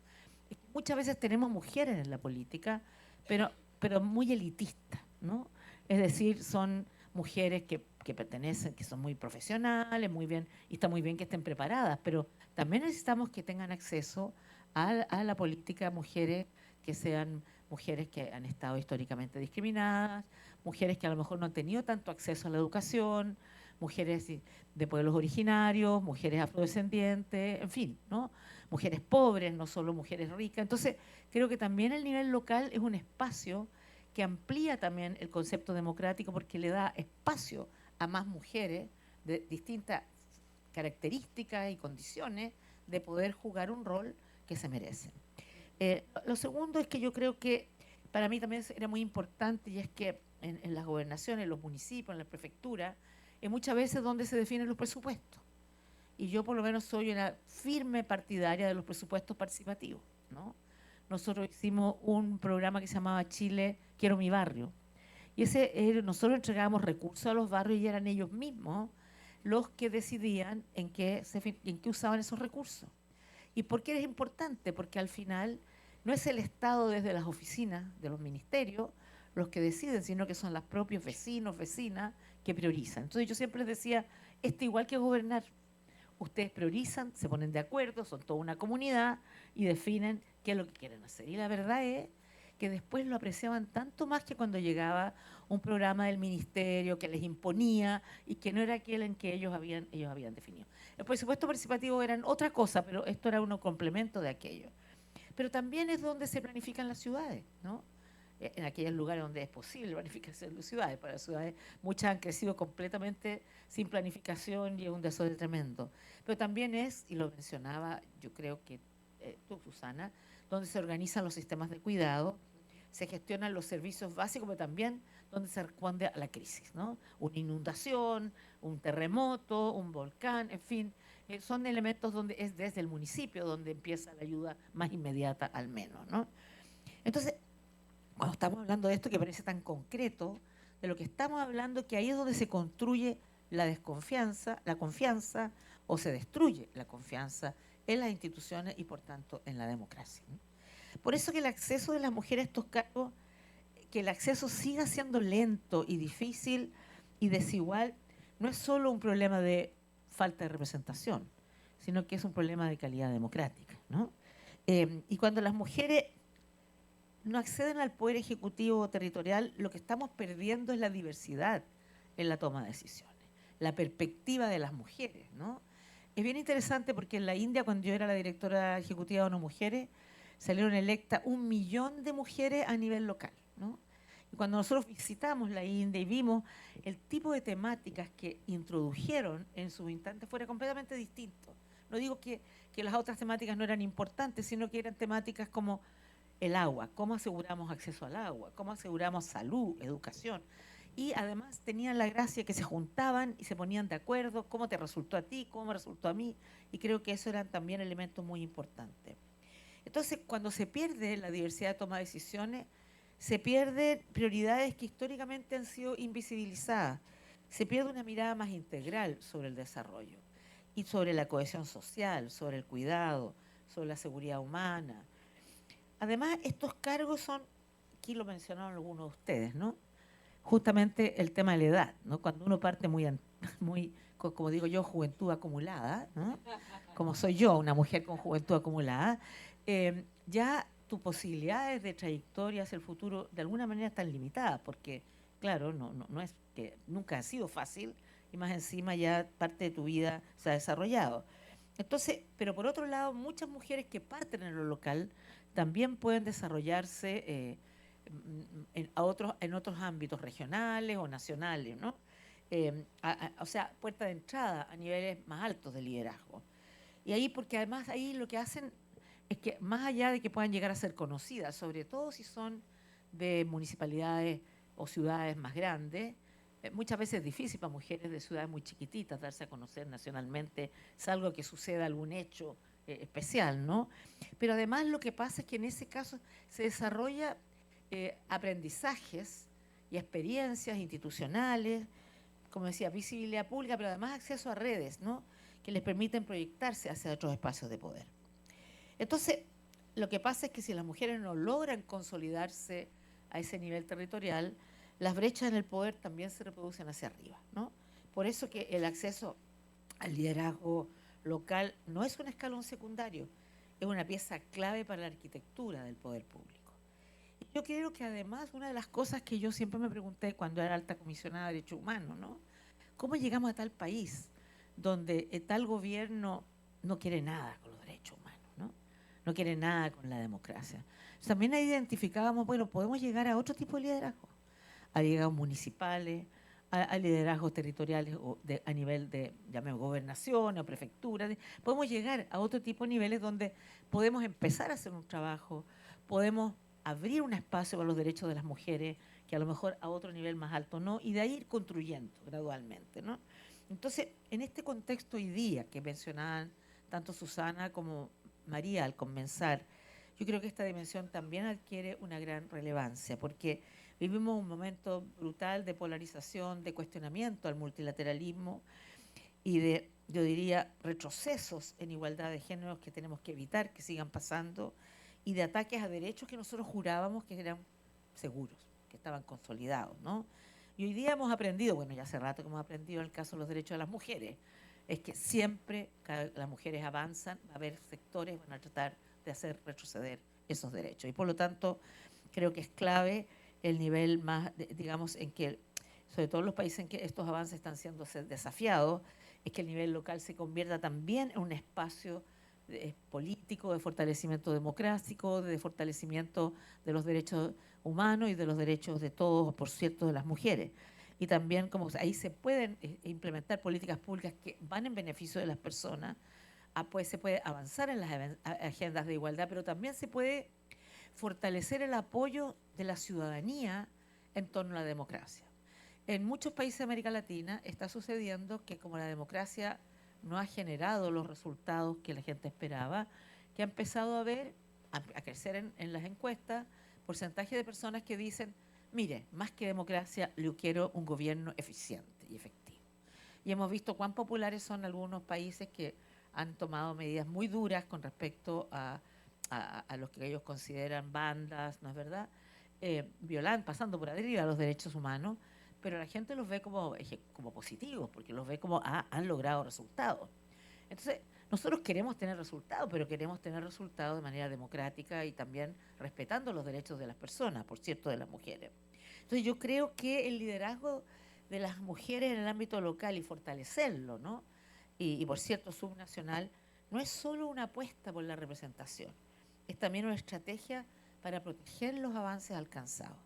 S4: es que muchas veces tenemos mujeres en la política, pero muy elitistas, ¿no? Es decir, son mujeres que pertenecen, que son muy profesionales, muy bien, y está muy bien que estén preparadas, pero también necesitamos que tengan acceso a la política mujeres que sean mujeres que han estado históricamente discriminadas, mujeres que a lo mejor no han tenido tanto acceso a la educación, mujeres de pueblos originarios, mujeres afrodescendientes, en fin, ¿no? Mujeres pobres, no solo mujeres ricas. Entonces, creo que también el nivel local es un espacio que amplía también el concepto democrático porque le da espacio a más mujeres de distintas características y condiciones de poder jugar un rol que se merecen. Lo segundo es que yo creo que para mí también era muy importante y es que en las gobernaciones, en los municipios, en la prefectura, es muchas veces donde se definen los presupuestos. Y yo por lo menos soy una firme partidaria de los presupuestos participativos, ¿no? Nosotros hicimos un programa que se llamaba Chile, Quiero mi barrio. Y nosotros entregábamos recursos a los barrios y eran ellos mismos los que decidían en qué usaban esos recursos. ¿Y por qué es importante? Porque al final no es el Estado desde las oficinas de los ministerios los que deciden, sino que son los propios vecinos, vecinas que priorizan. Entonces yo siempre les decía, esto igual que gobernar. Ustedes priorizan, se ponen de acuerdo, son toda una comunidad y definen qué es lo que quieren hacer. Y la verdad es que después lo apreciaban tanto más que cuando llegaba un programa del ministerio que les imponía y que no era aquel en que ellos habían definido. El presupuesto participativo eran otra cosa, pero esto era un complemento de aquello. Pero también es donde se planifican las ciudades, ¿no? En aquellos lugares donde es posible planificación de ciudades. Para las ciudades muchas han crecido completamente sin planificación y es un desorden tremendo. Pero también es, y lo mencionaba yo creo que tú, Susana, donde se organizan los sistemas de cuidado, se gestionan los servicios básicos, pero también donde se responde a la crisis, ¿no? Una inundación, un terremoto, un volcán, en fin, son elementos donde es desde el municipio donde empieza la ayuda más inmediata al menos, ¿no? Entonces, cuando estamos hablando de esto que parece tan concreto, de lo que estamos hablando, que ahí es donde se construye la desconfianza, la confianza, o se destruye la confianza en las instituciones y por tanto en la democracia, ¿no? Por eso que el acceso de las mujeres a estos cargos, que el acceso siga siendo lento y difícil y desigual, no es solo un problema de falta de representación, sino que es un problema de calidad democrática, ¿no? Y cuando las mujeres no acceden al poder ejecutivo o territorial, lo que estamos perdiendo es la diversidad en la toma de decisiones, la perspectiva de las mujeres, ¿no? Es bien interesante porque en la India, cuando yo era la directora ejecutiva de ONU Mujeres, salieron electas 1 millón de mujeres a nivel local, ¿no? Y cuando nosotros visitamos la India y vimos el tipo de temáticas que introdujeron en sus instantes, fuera completamente distinto. No digo que las otras temáticas no eran importantes, sino que eran temáticas como el agua, cómo aseguramos acceso al agua, cómo aseguramos salud, educación. Y además tenían la gracia que se juntaban y se ponían de acuerdo, cómo te resultó a ti, cómo me resultó a mí, y creo que eso eran también elementos muy importantes. Entonces, cuando se pierde la diversidad de toma de decisiones, se pierden prioridades que históricamente han sido invisibilizadas, se pierde una mirada más integral sobre el desarrollo y sobre la cohesión social, sobre el cuidado, sobre la seguridad humana. Además, estos cargos son, aquí lo mencionaron algunos de ustedes, ¿no? Justamente el tema de la edad, ¿no? Cuando uno parte muy, como digo yo, juventud acumulada, ¿no? Como soy yo, una mujer con juventud acumulada, ya tus posibilidades de trayectoria hacia el futuro de alguna manera están limitadas, porque, claro, no es que nunca ha sido fácil, y más encima ya parte de tu vida se ha desarrollado. Entonces, pero por otro lado, muchas mujeres que parten en lo local también pueden desarrollarse en otros ámbitos regionales o nacionales, ¿no? O sea, puerta de entrada a niveles más altos de liderazgo. Y ahí, porque además ahí lo que hacen es que más allá de que puedan llegar a ser conocidas, sobre todo si son de municipalidades o ciudades más grandes, muchas veces es difícil para mujeres de ciudades muy chiquititas darse a conocer nacionalmente, salvo que suceda algún hecho especial, ¿no? Pero además lo que pasa es que en ese caso se desarrolla aprendizajes y experiencias institucionales, como decía, visibilidad pública, pero además acceso a redes, ¿no? Que les permiten proyectarse hacia otros espacios de poder. Entonces, lo que pasa es que si las mujeres no logran consolidarse a ese nivel territorial, las brechas en el poder también se reproducen hacia arriba, ¿no? Por eso que el acceso al liderazgo local no es un escalón secundario, es una pieza clave para la arquitectura del poder público. Y yo creo que además una de las cosas que yo siempre me pregunté cuando era alta comisionada de Derechos Humanos, ¿no? ¿Cómo llegamos a tal país donde tal gobierno no quiere nada con los derechos humanos, ¿no? No quiere nada con la democracia? También ahí identificábamos, bueno, podemos llegar a otro tipo de liderazgo, a liderazgos municipales, a liderazgos territoriales o a nivel de, llamemos, gobernación o prefectura. Podemos llegar a otro tipo de niveles donde podemos empezar a hacer un trabajo, podemos abrir un espacio para los derechos de las mujeres, que a lo mejor a otro nivel más alto no, y de ahí ir construyendo gradualmente, ¿no? Entonces, en este contexto hoy día que mencionaban tanto Susana como María al comenzar, yo creo que esta dimensión también adquiere una gran relevancia, porque vivimos un momento brutal de polarización, de cuestionamiento al multilateralismo y de, yo diría, retrocesos en igualdad de géneros que tenemos que evitar que sigan pasando, y de ataques a derechos que nosotros jurábamos que eran seguros, que estaban consolidados, ¿no? Y hoy día hemos aprendido, bueno, ya hace rato que hemos aprendido en el caso de los derechos de las mujeres, es que siempre que las mujeres avanzan, va a haber sectores que van a tratar de hacer retroceder esos derechos. Y por lo tanto, creo que es clave el nivel más, digamos, en que, sobre todo en los países en que estos avances están siendo desafiados, es que el nivel local se convierta también en un espacio político, de fortalecimiento democrático, de fortalecimiento de los derechos humanos y de los derechos de todos, por cierto, de las mujeres. Y también como ahí se pueden implementar políticas públicas que van en beneficio de las personas, pues se puede avanzar en las agendas de igualdad, pero también se puede fortalecer el apoyo de la ciudadanía en torno a la democracia. En muchos países de América Latina está sucediendo que como la democracia no ha generado los resultados que la gente esperaba, que ha empezado a crecer en las encuestas, porcentaje de personas que dicen, mire, más que democracia, yo quiero un gobierno eficiente y efectivo. Y hemos visto cuán populares son algunos países que han tomado medidas muy duras con respecto a los que ellos consideran bandas, ¿no es verdad? Violando, pasando por arriba los derechos humanos, pero la gente los ve como positivos, porque los ve como han logrado resultados. Entonces, nosotros queremos tener resultados, pero queremos tener resultados de manera democrática y también respetando los derechos de las personas, por cierto, de las mujeres. Entonces, yo creo que el liderazgo de las mujeres en el ámbito local y fortalecerlo, ¿no? Y por cierto, subnacional, no es solo una apuesta por la representación, es también una estrategia para proteger los avances alcanzados.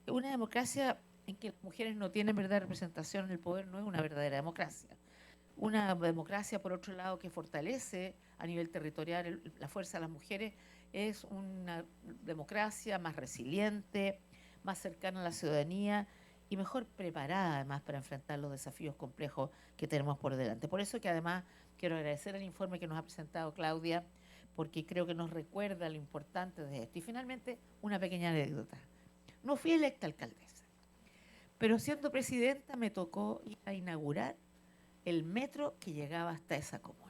S4: Una democracia en que las mujeres no tienen verdadera representación en el poder no es una verdadera democracia. Una democracia, por otro lado, que fortalece a nivel territorial la fuerza de las mujeres, es una democracia más resiliente, más cercana a la ciudadanía y mejor preparada además para enfrentar los desafíos complejos que tenemos por delante. Por eso que además quiero agradecer el informe que nos ha presentado Claudia, porque creo que nos recuerda lo importante de esto. Y finalmente, una pequeña anécdota. no fui electa alcaldesa, pero siendo presidenta me tocó ir a inaugurar el metro que llegaba hasta esa comuna.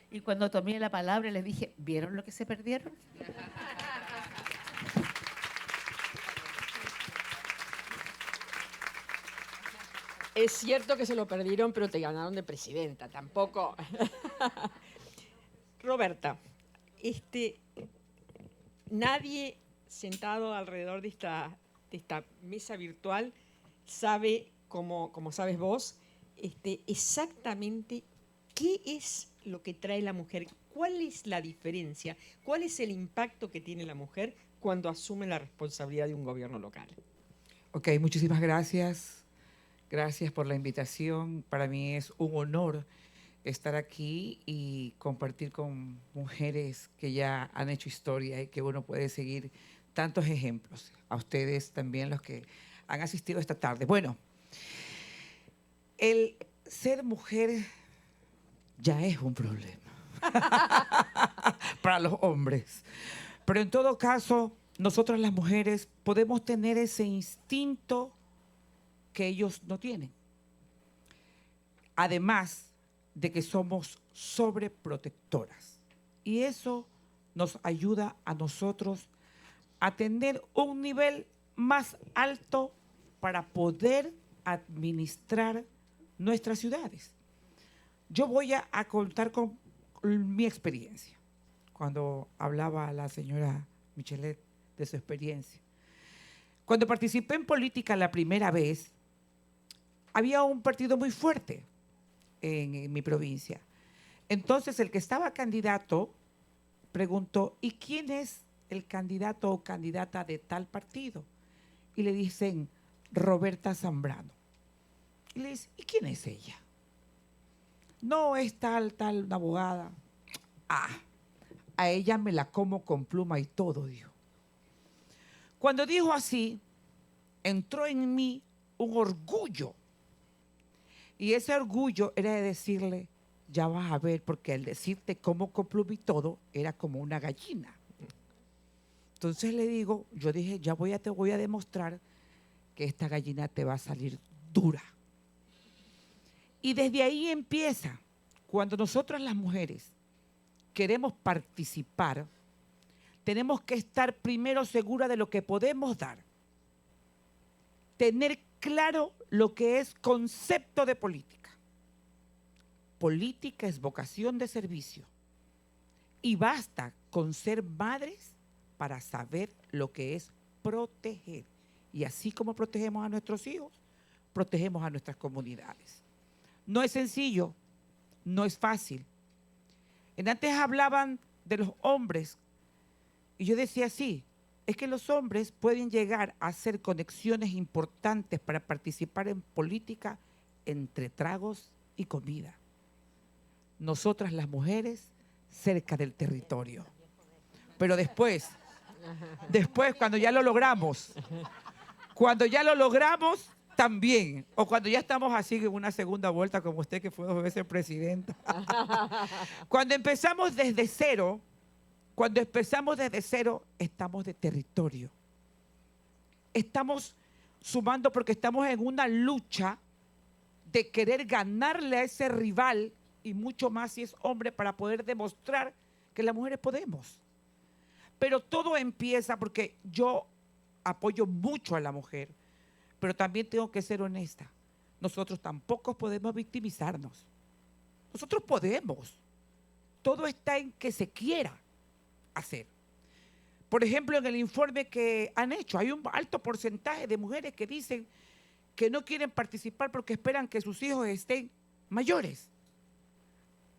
S4: Y cuando tomé la palabra les dije, ¿vieron lo que se perdieron?
S1: Es cierto que se lo perdieron, pero te ganaron de presidenta, tampoco. Roberta, nadie sentado alrededor de esta mesa virtual sabe, como sabes vos, exactamente qué es lo que trae la mujer, cuál es la diferencia, cuál es el impacto que tiene la mujer cuando asume la responsabilidad de un gobierno local.
S5: Ok, muchísimas gracias. Gracias por la invitación. Para mí es un honor estar aquí y compartir con mujeres que ya han hecho historia y que uno puede seguir tantos ejemplos. A ustedes también, los que han asistido esta tarde. Bueno, el ser mujer ya es un problema para los hombres. Pero en todo caso, nosotras las mujeres podemos tener ese instinto que ellos no tienen. Además de que somos sobreprotectoras. Y eso nos ayuda a nosotros a tener un nivel más alto para poder administrar nuestras ciudades. Yo voy a contar con mi experiencia. Cuando hablaba la señora Michelet de su experiencia. Cuando participé en política la primera vez, había un partido muy fuerte en mi provincia. Entonces, el que estaba candidato preguntó, ¿y quién es el candidato o candidata de tal partido? Y le dicen, Roberta Zambrano. Y le dicen, ¿y quién es ella? No, es tal, una abogada. Ah, a ella me la como con pluma y todo, dijo. Cuando dijo así, entró en mí un orgullo. Y ese orgullo era de decirle, ya vas a ver, porque al decirte cómo con pluma y todo, era como una gallina. Entonces le digo, yo dije, te voy a demostrar que esta gallina te va a salir dura. Y desde ahí empieza, cuando nosotras las mujeres queremos participar, tenemos que estar primero seguras de lo que podemos dar. Tener claro lo que es concepto de política. Política es vocación de servicio. Y basta con ser madres para saber lo que es proteger. Y así como protegemos a nuestros hijos, protegemos a nuestras comunidades. No es sencillo, no es fácil. Antes hablaban de los hombres y yo decía sí, es que los hombres pueden llegar a hacer conexiones importantes para participar en política entre tragos y comida. Nosotras las mujeres cerca del territorio. Pero después cuando ya lo logramos, también, o cuando ya estamos así en una segunda vuelta, como usted que fue 2 veces presidenta. Cuando empezamos desde cero, estamos de territorio. Estamos sumando porque estamos en una lucha de querer ganarle a ese rival, y mucho más si es hombre, para poder demostrar que las mujeres podemos. Pero todo empieza porque yo apoyo mucho a la mujer, pero también tengo que ser honesta. Nosotros tampoco podemos victimizarnos. Nosotros podemos. Todo está en que se quiera hacer. Por ejemplo, en el informe que han hecho, hay un alto porcentaje de mujeres que dicen que no quieren participar porque esperan que sus hijos estén mayores.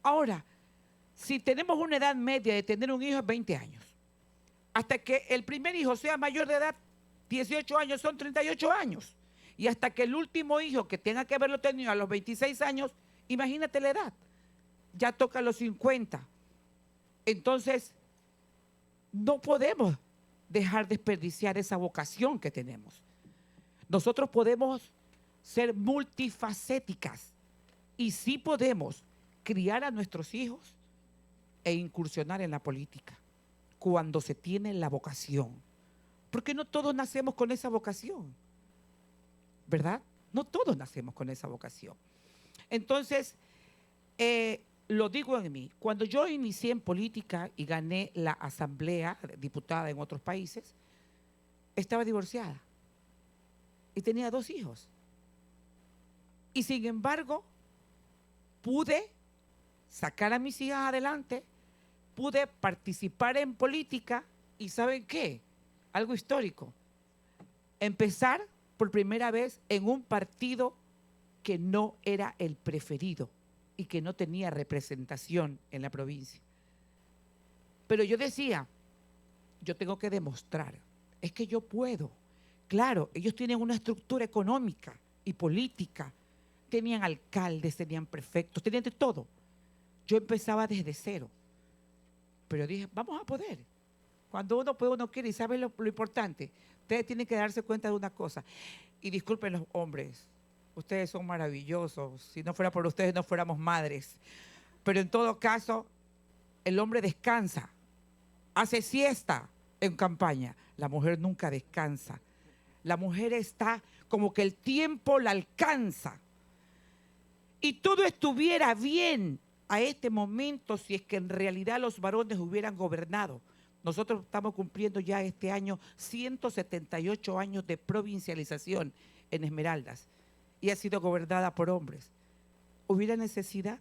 S5: Ahora, si tenemos una edad media de tener un hijo es 20 años, hasta que el primer hijo sea mayor de edad, 18 años son 38 años. Y hasta que el último hijo que tenga que haberlo tenido a los 26 años, imagínate la edad, ya toca los 50. Entonces, no podemos dejar desperdiciar esa vocación que tenemos. Nosotros podemos ser multifacéticas y sí podemos criar a nuestros hijos e incursionar en la política cuando se tiene la vocación. Porque no todos nacemos con esa vocación, ¿verdad? No todos nacemos con esa vocación. Entonces, lo digo en mí. Cuando yo inicié en política y gané la asamblea diputada en otros países, estaba divorciada y tenía 2 hijos. Y sin embargo, pude sacar a mis hijas adelante, pude participar en política y ¿saben qué? Algo histórico. Empezar por primera vez en un partido que no era el preferido y que no tenía representación en la provincia. Pero yo decía, yo tengo que demostrar, es que yo puedo. Claro, ellos tienen una estructura económica y política, tenían alcaldes, tenían prefectos, tenían de todo. Yo empezaba desde cero, pero dije, vamos a poder. Cuando uno puede, uno quiere, y sabe lo importante, ustedes tienen que darse cuenta de una cosa, y disculpen los hombres, ustedes son maravillosos, si no fuera por ustedes no fuéramos madres, pero en todo caso, el hombre descansa, hace siesta en campaña, la mujer nunca descansa, la mujer está como que el tiempo la alcanza, y todo estuviera bien a este momento si es que en realidad los varones hubieran gobernado. Nosotros estamos cumpliendo ya este año 178 años de provincialización en Esmeraldas y ha sido gobernada por hombres. ¿Hubiera necesidad?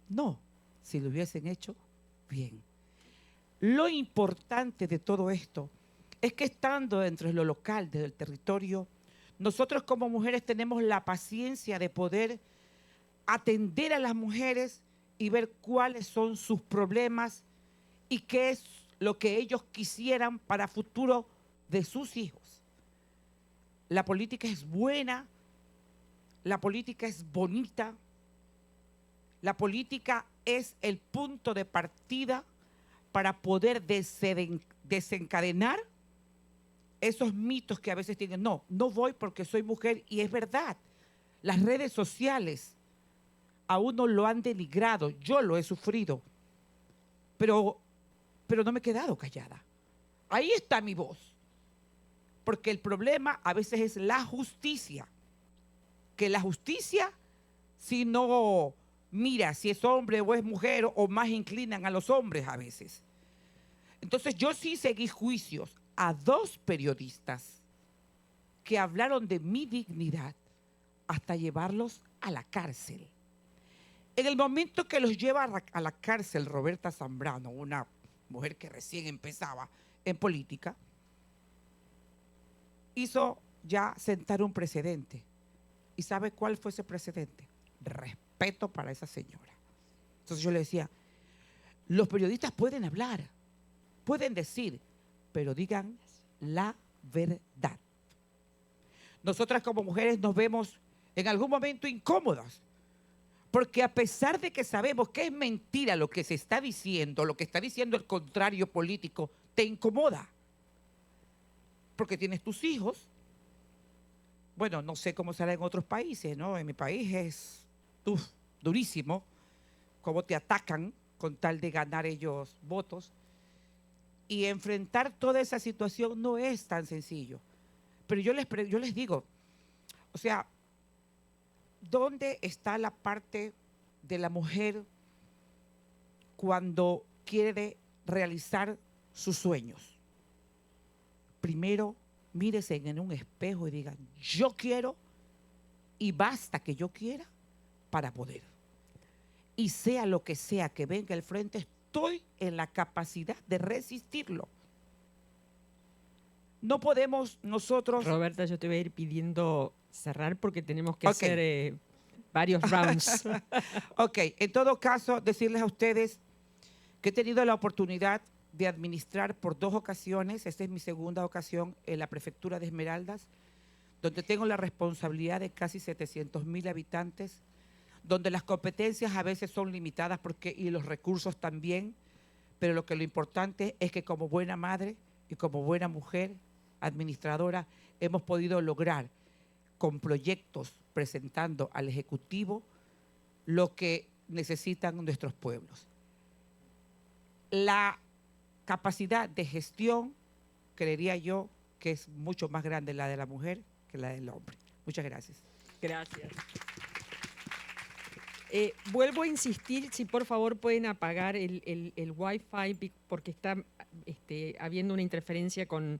S5: No, si lo hubiesen hecho bien. Lo importante de todo esto es que estando dentro de lo local, del territorio, nosotros como mujeres tenemos la paciencia de poder atender a las mujeres y ver cuáles son sus problemas y qué es lo que ellos quisieran para futuro de sus hijos. La política es buena, la política es bonita, la política es el punto de partida para poder desencadenar esos mitos que a veces tienen. No, no voy porque soy mujer y es verdad. Las redes sociales a uno lo han denigrado, yo lo he sufrido, pero no me he quedado callada. Ahí está mi voz. Porque el problema a veces es la justicia. Que la justicia, si no mira si es hombre o es mujer, o más inclinan a los hombres a veces. Entonces yo sí seguí juicios a 2 periodistas que hablaron de mi dignidad hasta llevarlos a la cárcel. En el momento que los lleva a la cárcel Roberta Zambrano, una mujer que recién empezaba en política, hizo ya sentar un precedente. ¿Y sabe cuál fue ese precedente? Respeto para esa señora. Entonces yo le decía, los periodistas pueden hablar, pueden decir, pero digan la verdad. Nosotras como mujeres nos vemos en algún momento incómodas, porque a pesar de que sabemos que es mentira lo que se está diciendo, lo que está diciendo el contrario político, te incomoda. Porque tienes tus hijos. Bueno, no sé cómo será en otros países, ¿no? En mi país es durísimo cómo te atacan con tal de ganar ellos votos. Y enfrentar toda esa situación no es tan sencillo. Pero yo les digo, o sea, ¿dónde está la parte de la mujer cuando quiere realizar sus sueños? Primero, mírese en un espejo y digan, yo quiero y basta que yo quiera para poder. Y sea lo que sea que venga al frente, estoy en la capacidad de resistirlo. No podemos nosotros…
S1: Roberta, yo te voy a ir pidiendo cerrar porque tenemos que hacer varios rounds.
S5: Ok, en todo caso, decirles a ustedes que he tenido la oportunidad de administrar por 2 ocasiones, esta es mi segunda ocasión en la prefectura de Esmeraldas, donde tengo la responsabilidad de casi 700,000 habitantes, donde las competencias a veces son limitadas y los recursos también, pero lo importante es que como buena madre y como buena mujer administradora hemos podido lograr con proyectos presentando al Ejecutivo lo que necesitan nuestros pueblos. La capacidad de gestión, creería yo, que es mucho más grande la de la mujer que la del hombre. Muchas gracias.
S1: Gracias. Vuelvo a insistir, si por favor pueden apagar el Wi-Fi porque está habiendo una interferencia con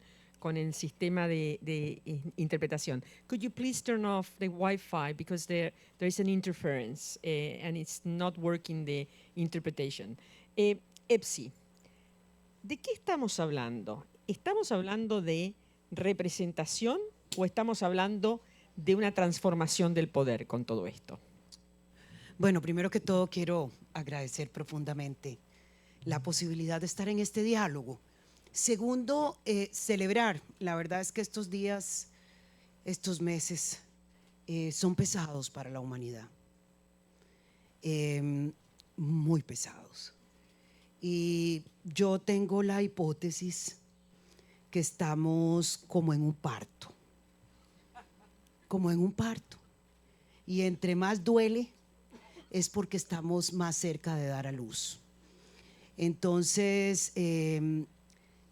S1: el sistema de interpretación. Could you please turn off the Wi-Fi because there is an interference and it's not working the interpretation. Epsi, ¿de qué estamos hablando? ¿Estamos hablando de representación o estamos hablando de una transformación del poder con todo esto?
S6: Bueno, primero que todo quiero agradecer profundamente la posibilidad de estar en este diálogo. Segundo, celebrar. La verdad es que estos días, estos meses son pesados para la humanidad, muy pesados. Y yo tengo la hipótesis que estamos como en un parto, y entre más duele es porque estamos más cerca de dar a luz. Entonces,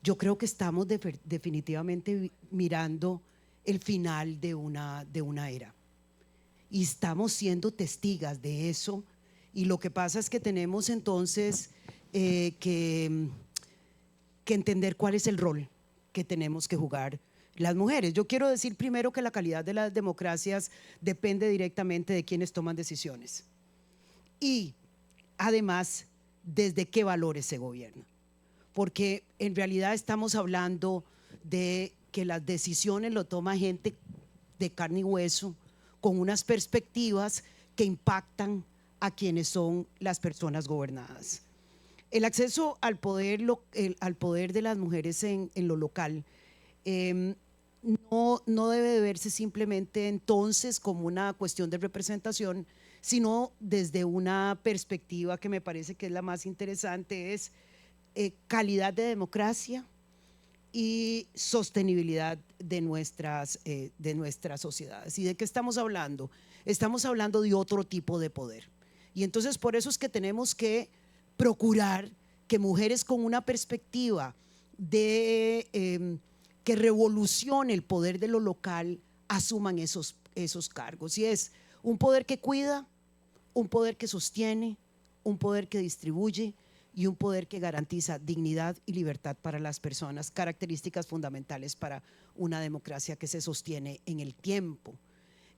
S6: yo creo que estamos definitivamente mirando el final de una era y estamos siendo testigas de eso, y lo que pasa es que tenemos entonces que entender cuál es el rol que tenemos que jugar las mujeres. Yo quiero decir primero que la calidad de las democracias depende directamente de quienes toman decisiones y además desde qué valores se gobierna, porque en realidad estamos hablando de que las decisiones lo toma gente de carne y hueso con unas perspectivas que impactan a quienes son las personas gobernadas. El acceso al poder de las mujeres en lo local no debe de verse simplemente entonces como una cuestión de representación, sino desde una perspectiva que me parece que es la más interesante, es calidad de democracia y sostenibilidad de nuestras sociedades. ¿Y de qué estamos hablando? Estamos hablando de otro tipo de poder. Y entonces por eso es que tenemos que procurar que mujeres con una perspectiva de que revolucione el poder de lo local asuman esos cargos. Y es un poder que cuida, un poder que sostiene, un poder que distribuye y un poder que garantiza dignidad y libertad para las personas, características fundamentales para una democracia que se sostiene en el tiempo,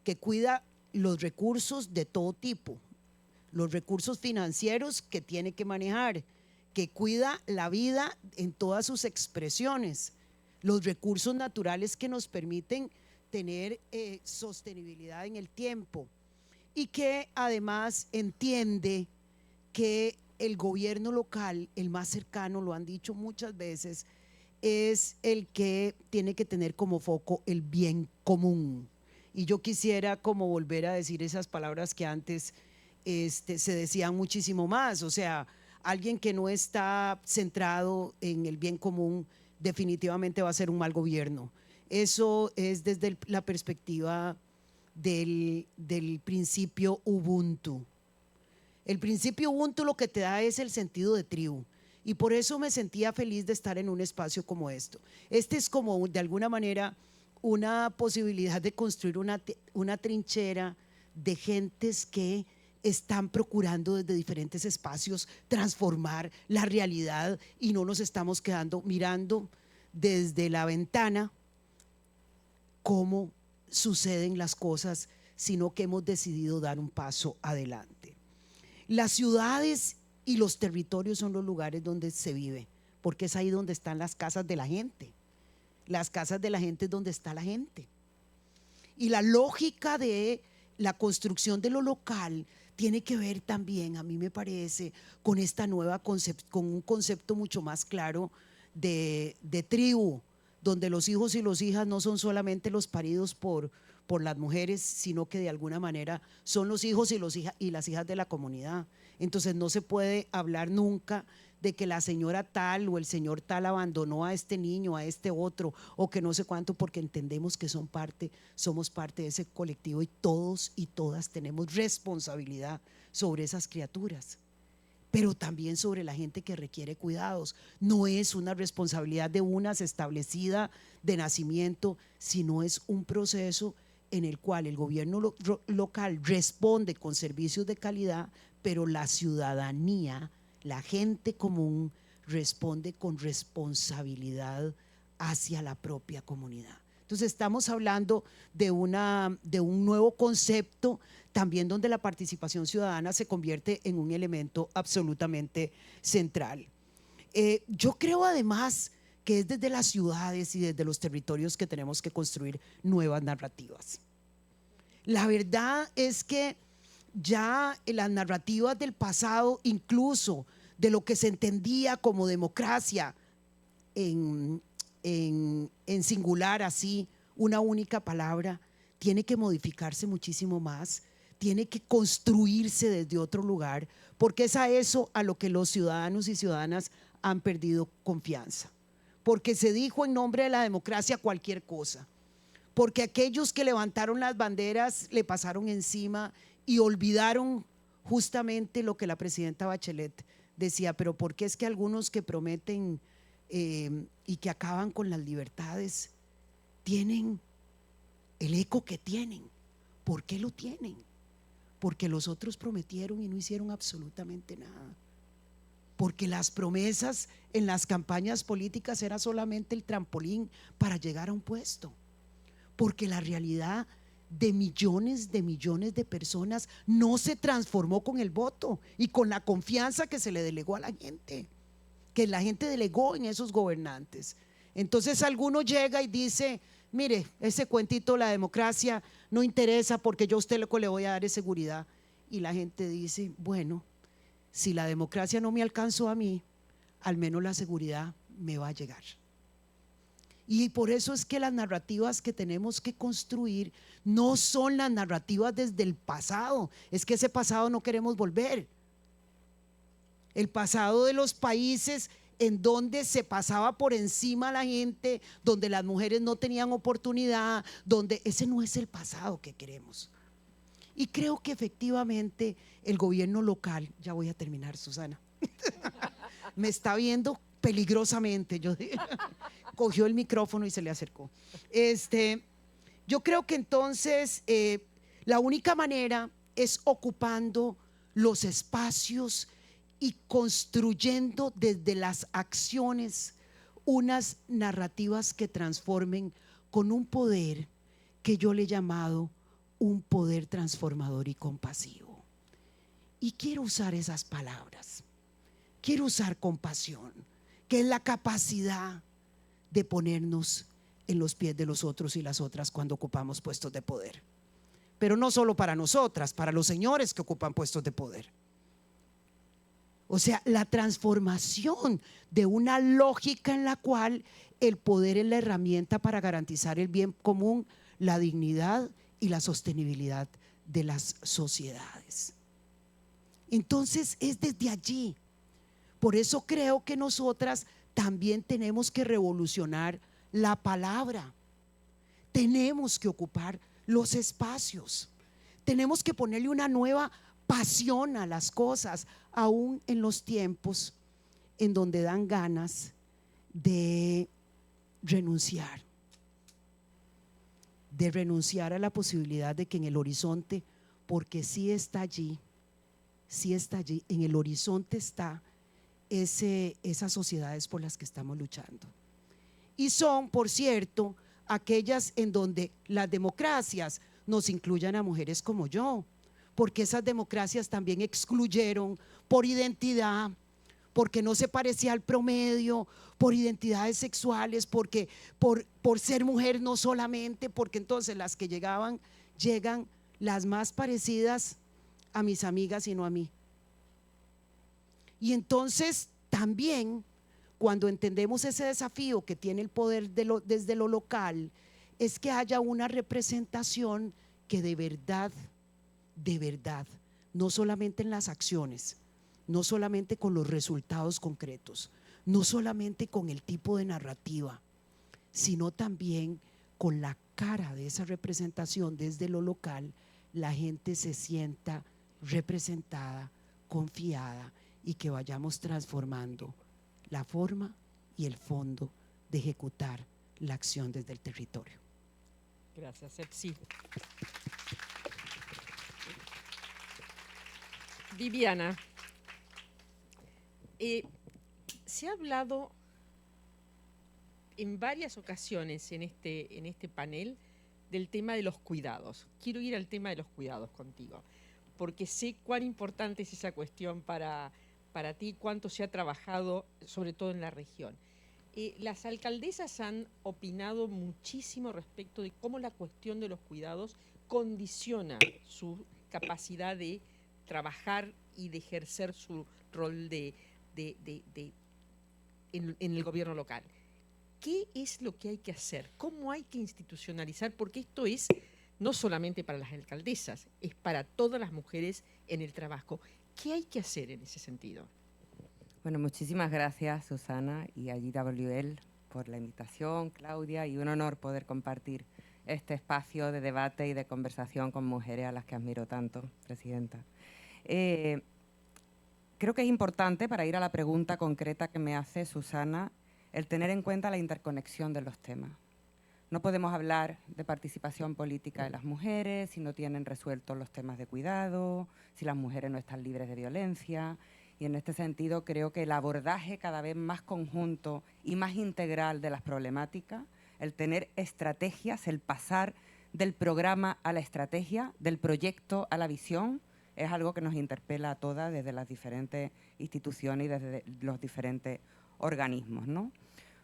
S6: que cuida los recursos de todo tipo, los recursos financieros que tiene que manejar, que cuida la vida en todas sus expresiones, los recursos naturales que nos permiten tener sostenibilidad en el tiempo, y que además entiende que el gobierno local, el más cercano, lo han dicho muchas veces, es el que tiene que tener como foco el bien común. Y yo quisiera como volver a decir esas palabras que antes se decían muchísimo más, o sea, alguien que no está centrado en el bien común definitivamente va a ser un mal gobierno. Eso es desde la perspectiva del principio Ubuntu. El principio Ubuntu lo que te da es el sentido de tribu, y por eso me sentía feliz de estar en un espacio como esto. Este es como de alguna manera una posibilidad de construir una trinchera de gentes que están procurando desde diferentes espacios transformar la realidad, y no nos estamos quedando mirando desde la ventana cómo suceden las cosas, sino que hemos decidido dar un paso adelante. Las ciudades y los territorios son los lugares donde se vive, porque es ahí donde están las casas de la gente. Las casas de la gente es donde está la gente. Y la lógica de la construcción de lo local tiene que ver también, a mí me parece, con esta nueva con un concepto mucho más claro de tribu, donde los hijos y las hijas no son solamente los paridos por las mujeres, sino que de alguna manera son los hijos y las hijas de la comunidad. Entonces no se puede hablar nunca de que la señora tal o el señor tal abandonó a este niño, a este otro, o que no sé cuánto, porque entendemos que somos parte de ese colectivo, y todos y todas tenemos responsabilidad sobre esas criaturas. pero también sobre la gente que requiere cuidados. No es una responsabilidad de unas establecida de nacimiento, sino es un proceso en el cual el gobierno local responde con servicios de calidad, pero la ciudadanía, la gente común, responde con responsabilidad hacia la propia comunidad. Entonces estamos hablando de un nuevo concepto también donde la participación ciudadana se convierte en un elemento absolutamente central. Yo creo además que es desde las ciudades y desde los territorios que tenemos que construir nuevas narrativas. La verdad es que ya las narrativas del pasado, incluso de lo que se entendía como democracia en singular, así, una única palabra, tiene que modificarse muchísimo más, tiene que construirse desde otro lugar, porque es a eso a lo que los ciudadanos y ciudadanas han perdido confianza, porque se dijo en nombre de la democracia cualquier cosa, porque aquellos que levantaron las banderas le pasaron encima y olvidaron justamente lo que la presidenta Bachelet decía, pero ¿por qué es que algunos que prometen y que acaban con las libertades tienen el eco que tienen? ¿Por qué lo tienen? Porque los otros prometieron y no hicieron absolutamente nada. Porque las promesas en las campañas políticas era solamente el trampolín para llegar a un puesto. Porque la realidad de millones de personas no se transformó con el voto y con la confianza que se le delegó a la gente, que la gente delegó en esos gobernantes. Entonces alguno llega y dice, mire, ese cuentito de la democracia no interesa porque yo a usted lo que le voy a dar es seguridad. Y la gente dice, bueno, si la democracia no me alcanzó a mí, al menos la seguridad me va a llegar. Y por eso es que las narrativas que tenemos que construir no son las narrativas desde el pasado, es que ese pasado no queremos volver. El pasado de los países en donde se pasaba por encima a la gente, donde las mujeres no tenían oportunidad, donde ese no es el pasado que queremos. Y creo que efectivamente el gobierno local, ya voy a terminar, Susana, me está viendo peligrosamente, cogió el micrófono y se le acercó. Yo creo que entonces la única manera es ocupando los espacios y construyendo desde las acciones unas narrativas que transformen con un poder que yo le he llamado un poder transformador y compasivo. Y quiero usar esas palabras, quiero usar compasión, que es la capacidad de ponernos en los pies de los otros y las otras cuando ocupamos puestos de poder. Pero no solo para nosotras, para los señores que ocupan puestos de poder. O sea, la transformación de una lógica en la cual el poder es la herramienta para garantizar el bien común, la dignidad y la sostenibilidad de las sociedades. Entonces es desde allí. Por eso creo que nosotras también tenemos que revolucionar la palabra. Tenemos que ocupar los espacios. Tenemos que ponerle una nueva pasión a las cosas, aún en los tiempos en donde dan ganas de renunciar a la posibilidad de que en el horizonte, porque sí está allí, en el horizonte está esas sociedades por las que estamos luchando. Y son, por cierto, aquellas en donde las democracias nos incluyan a mujeres como yo, porque esas democracias también excluyeron por identidad, porque no se parecía al promedio, por identidades sexuales, porque por ser mujer no solamente, porque entonces las que llegan las más parecidas a mis amigas y no a mí. Y entonces también cuando entendemos ese desafío que tiene el poder desde lo local, es que haya una representación que de verdad, no solamente en las acciones, no solamente con los resultados concretos, no solamente con el tipo de narrativa, sino también con la cara de esa representación desde lo local, la gente se sienta representada, confiada y que vayamos transformando la forma y el fondo de ejecutar la acción desde el territorio.
S1: Gracias, Epsi. Viviana, se ha hablado en varias ocasiones en este panel del tema de los cuidados. Quiero ir al tema de los cuidados contigo, porque sé cuán importante es esa cuestión para ti, cuánto se ha trabajado, sobre todo en la región. Las alcaldesas han opinado muchísimo respecto de cómo la cuestión de los cuidados condiciona su capacidad de trabajar y de ejercer su rol en el gobierno local. ¿Qué es lo que hay que hacer? ¿Cómo hay que institucionalizar? Porque esto es no solamente para las alcaldesas, es para todas las mujeres en el trabajo. ¿Qué hay que hacer en ese sentido?
S7: Bueno, muchísimas gracias, Susana, y a GWL por la invitación, Claudia, y un honor poder compartir este espacio de debate y de conversación con mujeres a las que admiro tanto, Presidenta. Creo que es importante, para ir a la pregunta concreta que me hace Susana, el tener en cuenta la interconexión de los temas. No podemos hablar de participación política de las mujeres si no tienen resueltos los temas de cuidado, si las mujeres no están libres de violencia. Y en este sentido creo que el abordaje cada vez más conjunto y más integral de las problemáticas, el tener estrategias, el pasar del programa a la estrategia, del proyecto a la visión, es algo que nos interpela a todas desde las diferentes instituciones y desde los diferentes organismos, ¿no?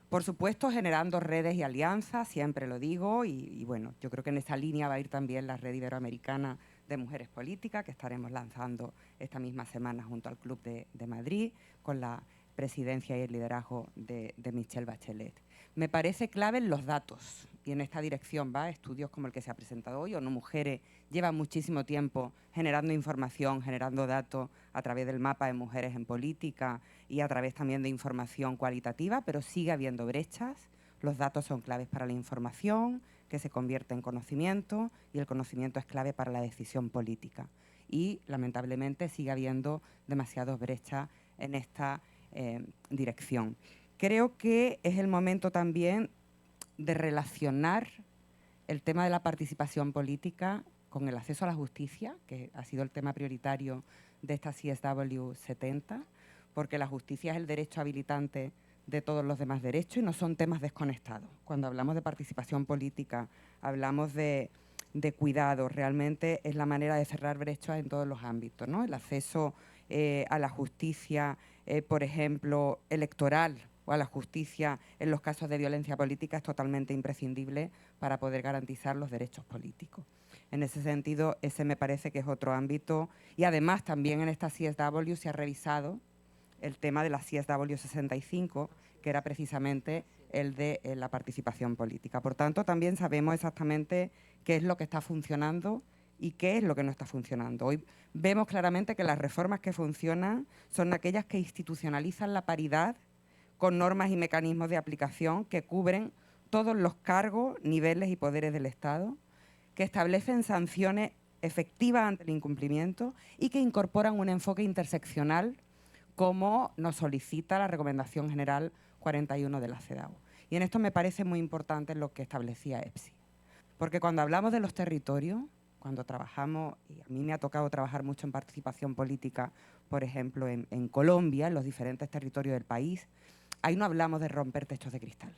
S7: Por supuesto, generando redes y alianzas, siempre lo digo, y bueno, yo creo que en esa línea va a ir también la Red Iberoamericana de Mujeres Políticas, que estaremos lanzando esta misma semana junto al Club de Madrid, con la presidencia y el liderazgo de Michelle Bachelet. Me parece clave en los datos, y en esta dirección va estudios como el que se ha presentado hoy. ONU Mujeres lleva muchísimo tiempo generando información, generando datos a través del mapa de mujeres en política y a través también de información cualitativa, pero sigue habiendo brechas. Los datos son claves para la información, que se convierte en conocimiento, y el conocimiento es clave para la decisión política. Y, lamentablemente, sigue habiendo demasiadas brechas en esta dirección. Creo que es el momento también de relacionar el tema de la participación política con el acceso a la justicia, que ha sido el tema prioritario de esta CSW 70, porque la justicia es el derecho habilitante de todos los demás derechos y no son temas desconectados. Cuando hablamos de participación política, hablamos de cuidado, realmente es la manera de cerrar brechas en todos los ámbitos, ¿no? El acceso a la justicia, por ejemplo, electoral, o a la justicia en los casos de violencia política es totalmente imprescindible para poder garantizar los derechos políticos. En ese sentido, ese me parece que es otro ámbito, y además también en esta CSW se ha revisado el tema de la CSW 65, que era precisamente el de la participación política. Por tanto, también sabemos exactamente qué es lo que está funcionando y qué es lo que no está funcionando. Hoy vemos claramente que las reformas que funcionan son aquellas que institucionalizan la paridad con normas y mecanismos de aplicación que cubren todos los cargos, niveles y poderes del Estado, que establecen sanciones efectivas ante el incumplimiento y que incorporan un enfoque interseccional, como nos solicita la Recomendación General 41 de la CEDAW. Y en esto me parece muy importante lo que establecía EPSI. Porque cuando hablamos de los territorios, cuando trabajamos, y a mí me ha tocado trabajar mucho en participación política, por ejemplo, en Colombia, en los diferentes territorios del país, ahí no hablamos de romper techos de cristal.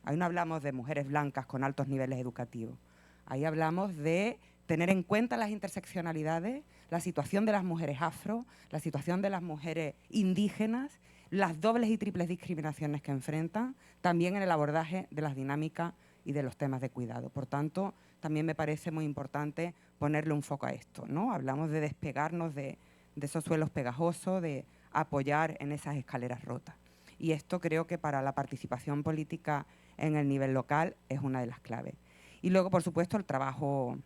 S7: Ahí no hablamos de mujeres blancas con altos niveles educativos. Ahí hablamos de tener en cuenta las interseccionalidades, la situación de las mujeres afro, la situación de las mujeres indígenas, las dobles y triples discriminaciones que enfrentan, también en el abordaje de las dinámicas y de los temas de cuidado. Por tanto, también me parece muy importante ponerle un foco a esto, ¿no? Hablamos de despegarnos de esos suelos pegajosos, de apoyar en esas escaleras rotas. Y esto creo que para la participación política en el nivel local es una de las claves. Y luego, por supuesto, el trabajo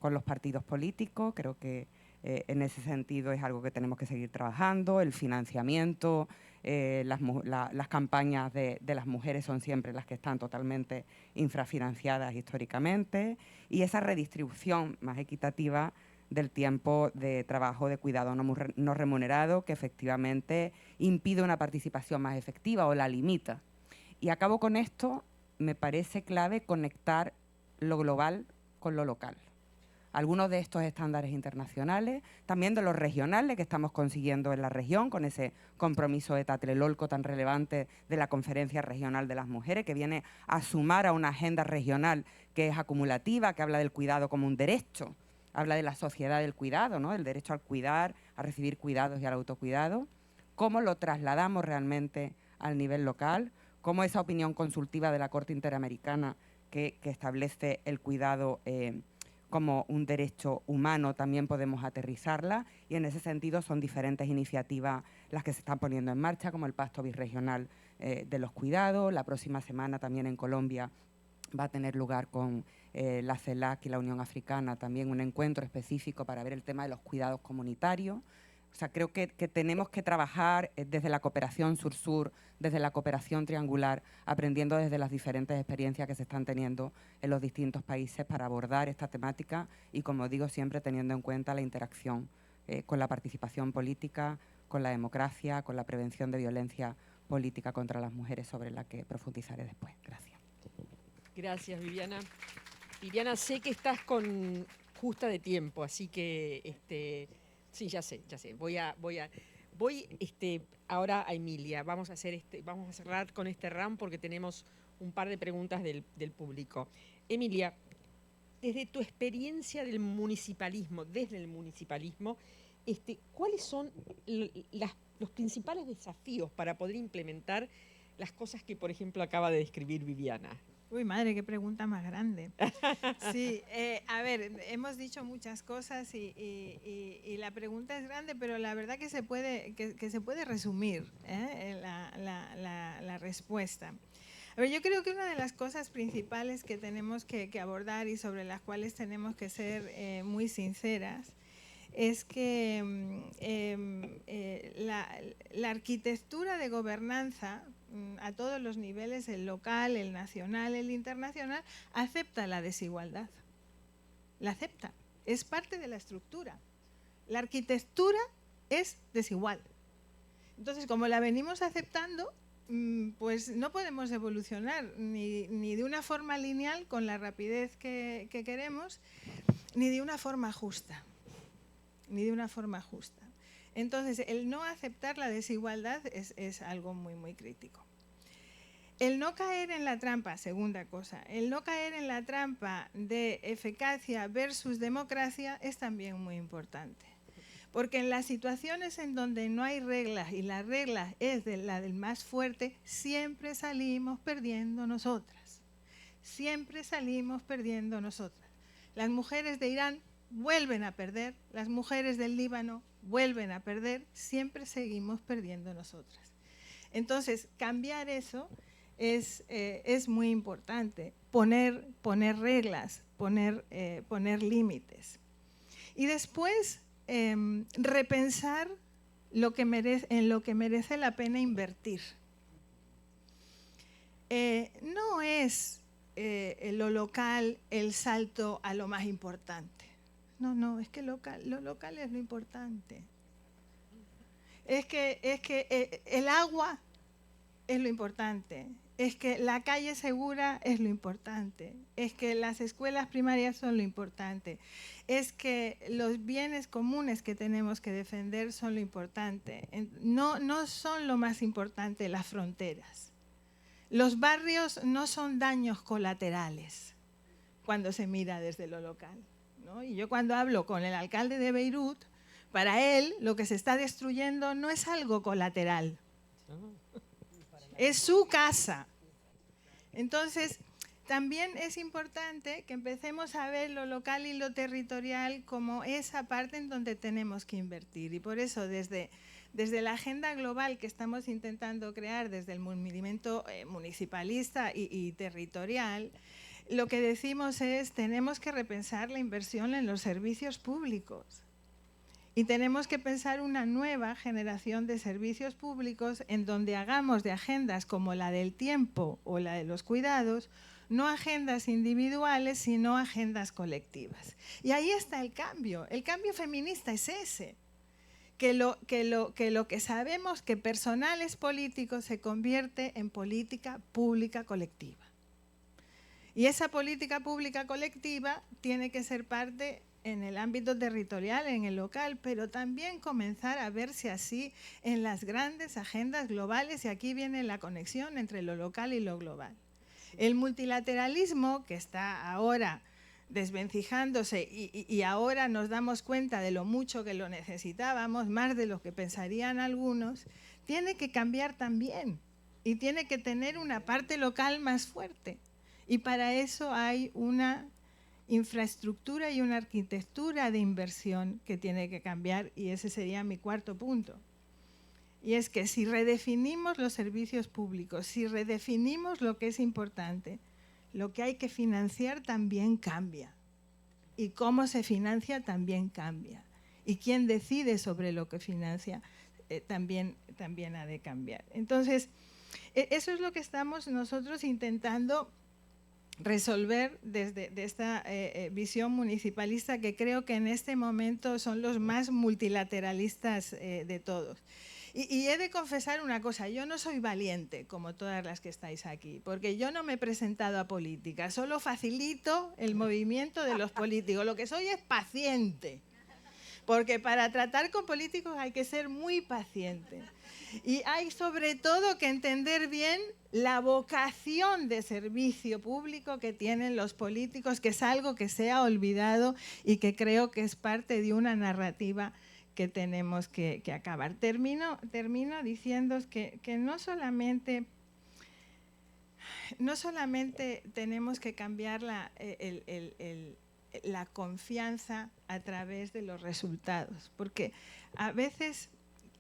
S7: con los partidos políticos, creo que en ese sentido es algo que tenemos que seguir trabajando, el financiamiento, las campañas de las mujeres son siempre las que están totalmente infrafinanciadas históricamente, y esa redistribución más equitativa del tiempo de trabajo de cuidado no remunerado, que efectivamente impide una participación más efectiva o la limita. Y acabo con esto, me parece clave conectar lo global con lo local. Algunos de estos estándares internacionales, también de los regionales que estamos consiguiendo en la región, con ese compromiso de Tlatelolco tan relevante de la Conferencia Regional de las Mujeres, que viene a sumar a una agenda regional que es acumulativa, que habla del cuidado como un derecho, habla de la sociedad del cuidado, ¿no? El derecho al cuidar, a recibir cuidados y al autocuidado. ¿Cómo lo trasladamos realmente al nivel local? ¿Cómo esa opinión consultiva de la Corte Interamericana que establece el cuidado como un derecho humano también podemos aterrizarla? Y en ese sentido son diferentes iniciativas las que se están poniendo en marcha, como el Pacto Birregional de los Cuidados. La próxima semana también en Colombia va a tener lugar con la CELAC y la Unión Africana también un encuentro específico para ver el tema de los cuidados comunitarios. O sea, creo que tenemos que trabajar desde la cooperación sur-sur, desde la cooperación triangular, aprendiendo desde las diferentes experiencias que se están teniendo en los distintos países para abordar esta temática y, como digo, siempre teniendo en cuenta la interacción con la participación política, con la democracia, con la prevención de violencia política contra las mujeres, sobre la que profundizaré después. Gracias.
S1: Gracias, Viviana. Viviana, sé que estás con justa de tiempo, así que sí, ya sé. Voy ahora a Emilia. Vamos a cerrar con este round porque tenemos un par de preguntas del público. Emilia, desde tu experiencia del municipalismo, ¿cuáles son los principales desafíos para poder implementar las cosas que, por ejemplo, acaba de describir Viviana?
S8: Uy, madre, qué pregunta más grande. Sí, a ver, hemos dicho muchas cosas y la pregunta es grande, pero la verdad que se puede resumir la respuesta. A ver, yo creo que una de las cosas principales que tenemos que abordar y sobre las cuales tenemos que ser muy sinceras es que la arquitectura de gobernanza a todos los niveles, el local, el nacional, el internacional, acepta la desigualdad. La acepta. Es parte de la estructura. La arquitectura es desigual. Entonces, como la venimos aceptando, pues no podemos evolucionar ni de una forma lineal con la rapidez que queremos, ni de una forma justa. Entonces, el no aceptar la desigualdad es algo muy, muy crítico. El no caer en la trampa, segunda cosa, el no caer en la trampa de eficacia versus democracia es también muy importante. Porque en las situaciones en donde no hay reglas y la regla es la del más fuerte, siempre salimos perdiendo nosotras. Siempre salimos perdiendo nosotras. Las mujeres de Irán vuelven a perder, las mujeres del Líbano vuelven a perder, siempre seguimos perdiendo nosotras. Entonces, cambiar eso es muy importante, poner reglas, poner límites. Y después, repensar en lo que merece la pena invertir. No es lo local el salto a lo más importante. No, es que lo local es lo importante. Es que el agua es lo importante. Es que la calle segura es lo importante. Es que las escuelas primarias son lo importante. Es que los bienes comunes que tenemos que defender son lo importante. No son lo más importante las fronteras. Los barrios no son daños colaterales cuando se mira desde lo local, ¿no? Y yo cuando hablo con el alcalde de Beirut, para él lo que se está destruyendo no es algo colateral, es su casa. Entonces, también es importante que empecemos a ver lo local y lo territorial como esa parte en donde tenemos que invertir. Y por eso, desde la agenda global que estamos intentando crear, desde el movimiento municipalista y territorial, lo que decimos es tenemos que repensar la inversión en los servicios públicos. Y tenemos que pensar una nueva generación de servicios públicos en donde hagamos de agendas como la del tiempo o la de los cuidados, no agendas individuales, sino agendas colectivas. Y ahí está el cambio feminista es ese, que lo que sabemos que personal es político se convierte en política pública colectiva. Y esa política pública colectiva tiene que ser parte en el ámbito territorial, en el local, pero también comenzar a verse así en las grandes agendas globales, y aquí viene la conexión entre lo local y lo global. El multilateralismo, que está ahora desvencijándose y ahora nos damos cuenta de lo mucho que lo necesitábamos, más de lo que pensarían algunos, tiene que cambiar también y tiene que tener una parte local más fuerte. Y para eso hay una infraestructura y una arquitectura de inversión que tiene que cambiar, y ese sería mi cuarto punto. Y es que si redefinimos los servicios públicos, si redefinimos lo que es importante, lo que hay que financiar también cambia. Y cómo se financia también cambia. Y quién decide sobre lo que financia también ha de cambiar. Entonces, eso es lo que estamos nosotros intentando resolver desde esta visión municipalista, que creo que en este momento son los más multilateralistas de todos. Y he de confesar una cosa, yo no soy valiente como todas las que estáis aquí, porque yo no me he presentado a política, solo facilito el movimiento de los políticos. Lo que soy es paciente, porque para tratar con políticos hay que ser muy paciente. Y hay sobre todo que entender bien la vocación de servicio público que tienen los políticos, que es algo que se ha olvidado y que creo que es parte de una narrativa que tenemos que acabar. Termino diciendo que no solamente tenemos que cambiar la confianza a través de los resultados, porque a veces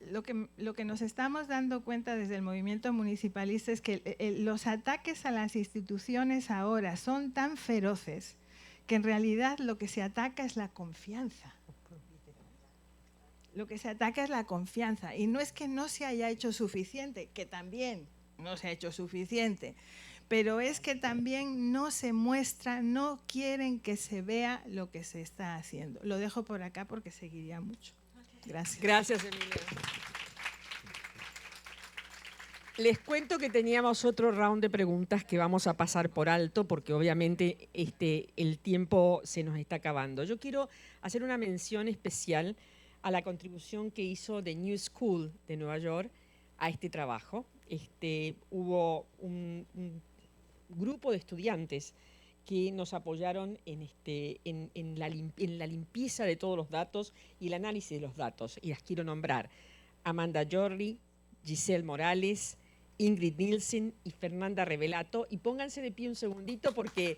S8: lo que nos estamos dando cuenta desde el movimiento municipalista es que los ataques a las instituciones ahora son tan feroces que en realidad lo que se ataca es la confianza. Lo que se ataca es la confianza, y no es que no se haya hecho suficiente, que también no se ha hecho suficiente, pero es que también no se muestra, no quieren que se vea lo que se está haciendo. Lo dejo por acá porque seguiría mucho. Gracias.
S1: Gracias, Emilia. Les cuento que teníamos otro round de preguntas que vamos a pasar por alto porque obviamente el tiempo se nos está acabando. Yo quiero hacer una mención especial a la contribución que hizo The New School de Nueva York a este trabajo. Hubo un grupo de estudiantes que nos apoyaron en la limpieza de todos los datos y el análisis de los datos. Y las quiero nombrar: Amanda Jordi, Giselle Morales, Ingrid Nielsen y Fernanda Revelato. Y pónganse de pie un segundito porque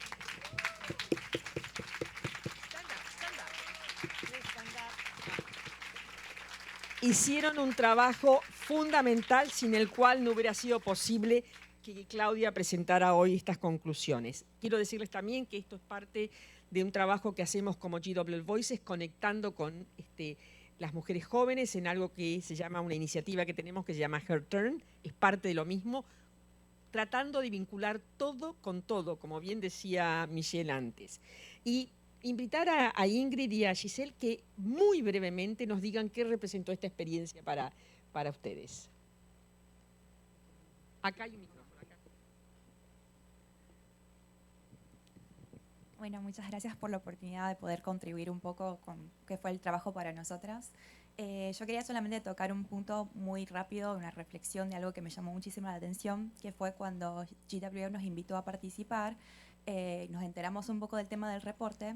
S1: hicieron un trabajo fundamental sin el cual no hubiera sido posible que Claudia presentara hoy estas conclusiones. Quiero decirles también que esto es parte de un trabajo que hacemos como GW Voices, conectando con las mujeres jóvenes en algo que se llama, una iniciativa que tenemos que se llama Her Turn, es parte de lo mismo, tratando de vincular todo con todo, como bien decía Michelle antes. Y invitar a Ingrid y a Giselle que muy brevemente nos digan qué representó esta experiencia para ustedes. Acá hay un micrófono.
S9: Bueno, muchas gracias por la oportunidad de poder contribuir un poco con qué fue el trabajo para nosotras. Yo quería solamente tocar un punto muy rápido, una reflexión de algo que me llamó muchísimo la atención, que fue cuando GW nos invitó a participar, nos enteramos un poco del tema del reporte.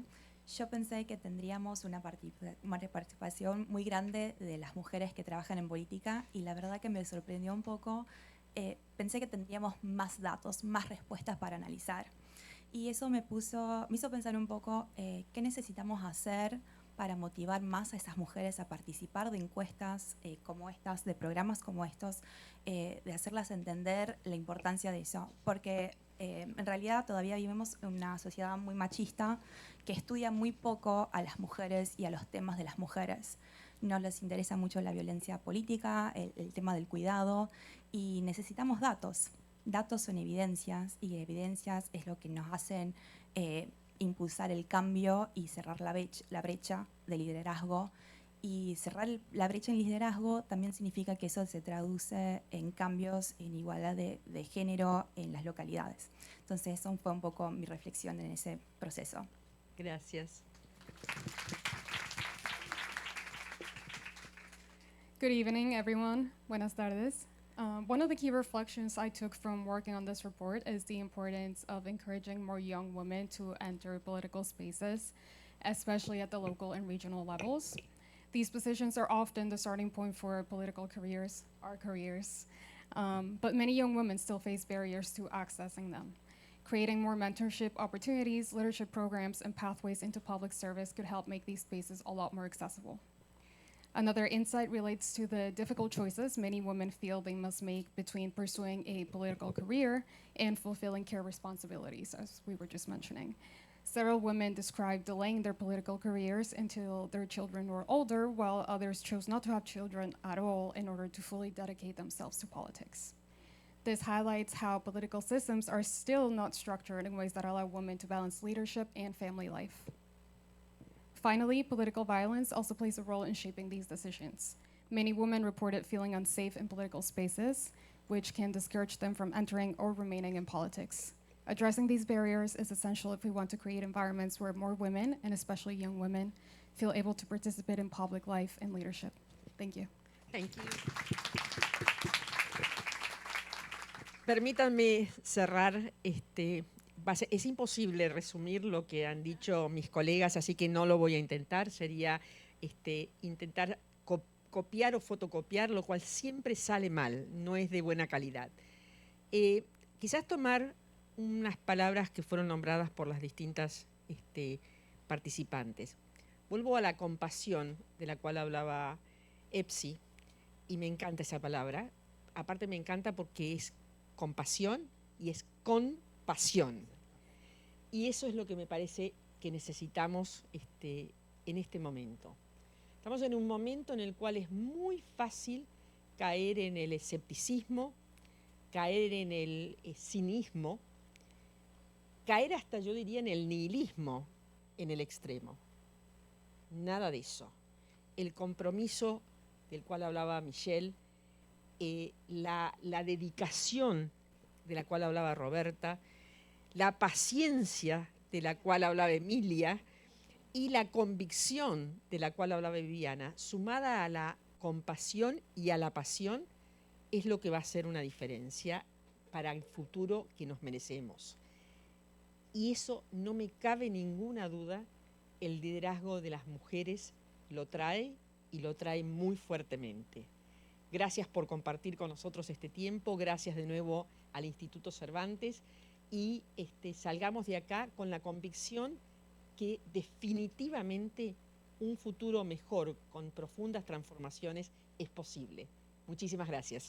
S9: Yo pensé que tendríamos una participación muy grande de las mujeres que trabajan en política, y la verdad que me sorprendió un poco. Pensé que tendríamos más datos, más respuestas para analizar. Y eso me hizo pensar un poco qué necesitamos hacer para motivar más a esas mujeres a participar de encuestas como estas, de programas como estos, de hacerlas entender la importancia de eso. Porque en realidad todavía vivimos en una sociedad muy machista que estudia muy poco a las mujeres y a los temas de las mujeres. no les interesa mucho la violencia política, el tema del cuidado, y necesitamos datos. Datos son evidencias, y evidencias es lo que nos hacen impulsar el cambio y cerrar la brecha de liderazgo. Y cerrar la brecha en liderazgo también significa que eso se traduce en cambios en igualdad de género en las localidades. Entonces, eso fue un poco mi reflexión en ese proceso.
S1: Gracias.
S10: Good evening, everyone. Buenas tardes. One of the key reflections I took from working on this report is the importance of encouraging more young women to enter political spaces, especially at the local and regional levels. These positions are often the starting point for political careers, our careers, but many young women still face barriers to accessing them. Creating more mentorship opportunities, leadership programs, and pathways into public service could help make these spaces a lot more accessible. Another insight relates to the difficult choices many women feel they must make between pursuing a political career and fulfilling care responsibilities, as we were just mentioning. Several women described delaying their political careers until their children were older, while others chose not to have children at all in order to fully dedicate themselves to politics. This highlights how political systems are still not structured in ways that allow women to balance leadership and family life. Finally, political violence also plays a role in shaping these decisions. Many women reported feeling unsafe in political spaces, which can discourage them from entering or remaining in politics. Addressing these barriers is essential if we want to create environments where more women, and especially young women, feel able to participate in public life and leadership. Thank you.
S1: Thank you. Permítanme cerrar. Es imposible resumir lo que han dicho mis colegas, así que no lo voy a intentar. Sería intentar copiar o fotocopiar, lo cual siempre sale mal, no es de buena calidad. Quizás tomar unas palabras que fueron nombradas por las distintas participantes. Vuelvo a la compasión de la cual hablaba Epsi, y me encanta esa palabra. Aparte me encanta porque es compasión y es con pasión. Y eso es lo que me parece que necesitamos en este momento. Estamos en un momento en el cual es muy fácil caer en el escepticismo, caer en el cinismo, caer hasta, yo diría, en el nihilismo en el extremo. Nada de eso. El compromiso del cual hablaba Michelle, la dedicación de la cual hablaba Roberta, la paciencia de la cual hablaba Emilia y la convicción de la cual hablaba Viviana, sumada a la compasión y a la pasión, es lo que va a hacer una diferencia para el futuro que nos merecemos. Y eso, no me cabe ninguna duda, el liderazgo de las mujeres lo trae, y lo trae muy fuertemente. Gracias por compartir con nosotros este tiempo, gracias de nuevo al Instituto Cervantes, y salgamos de acá con la convicción que definitivamente un futuro mejor, con profundas transformaciones, es posible. Muchísimas gracias.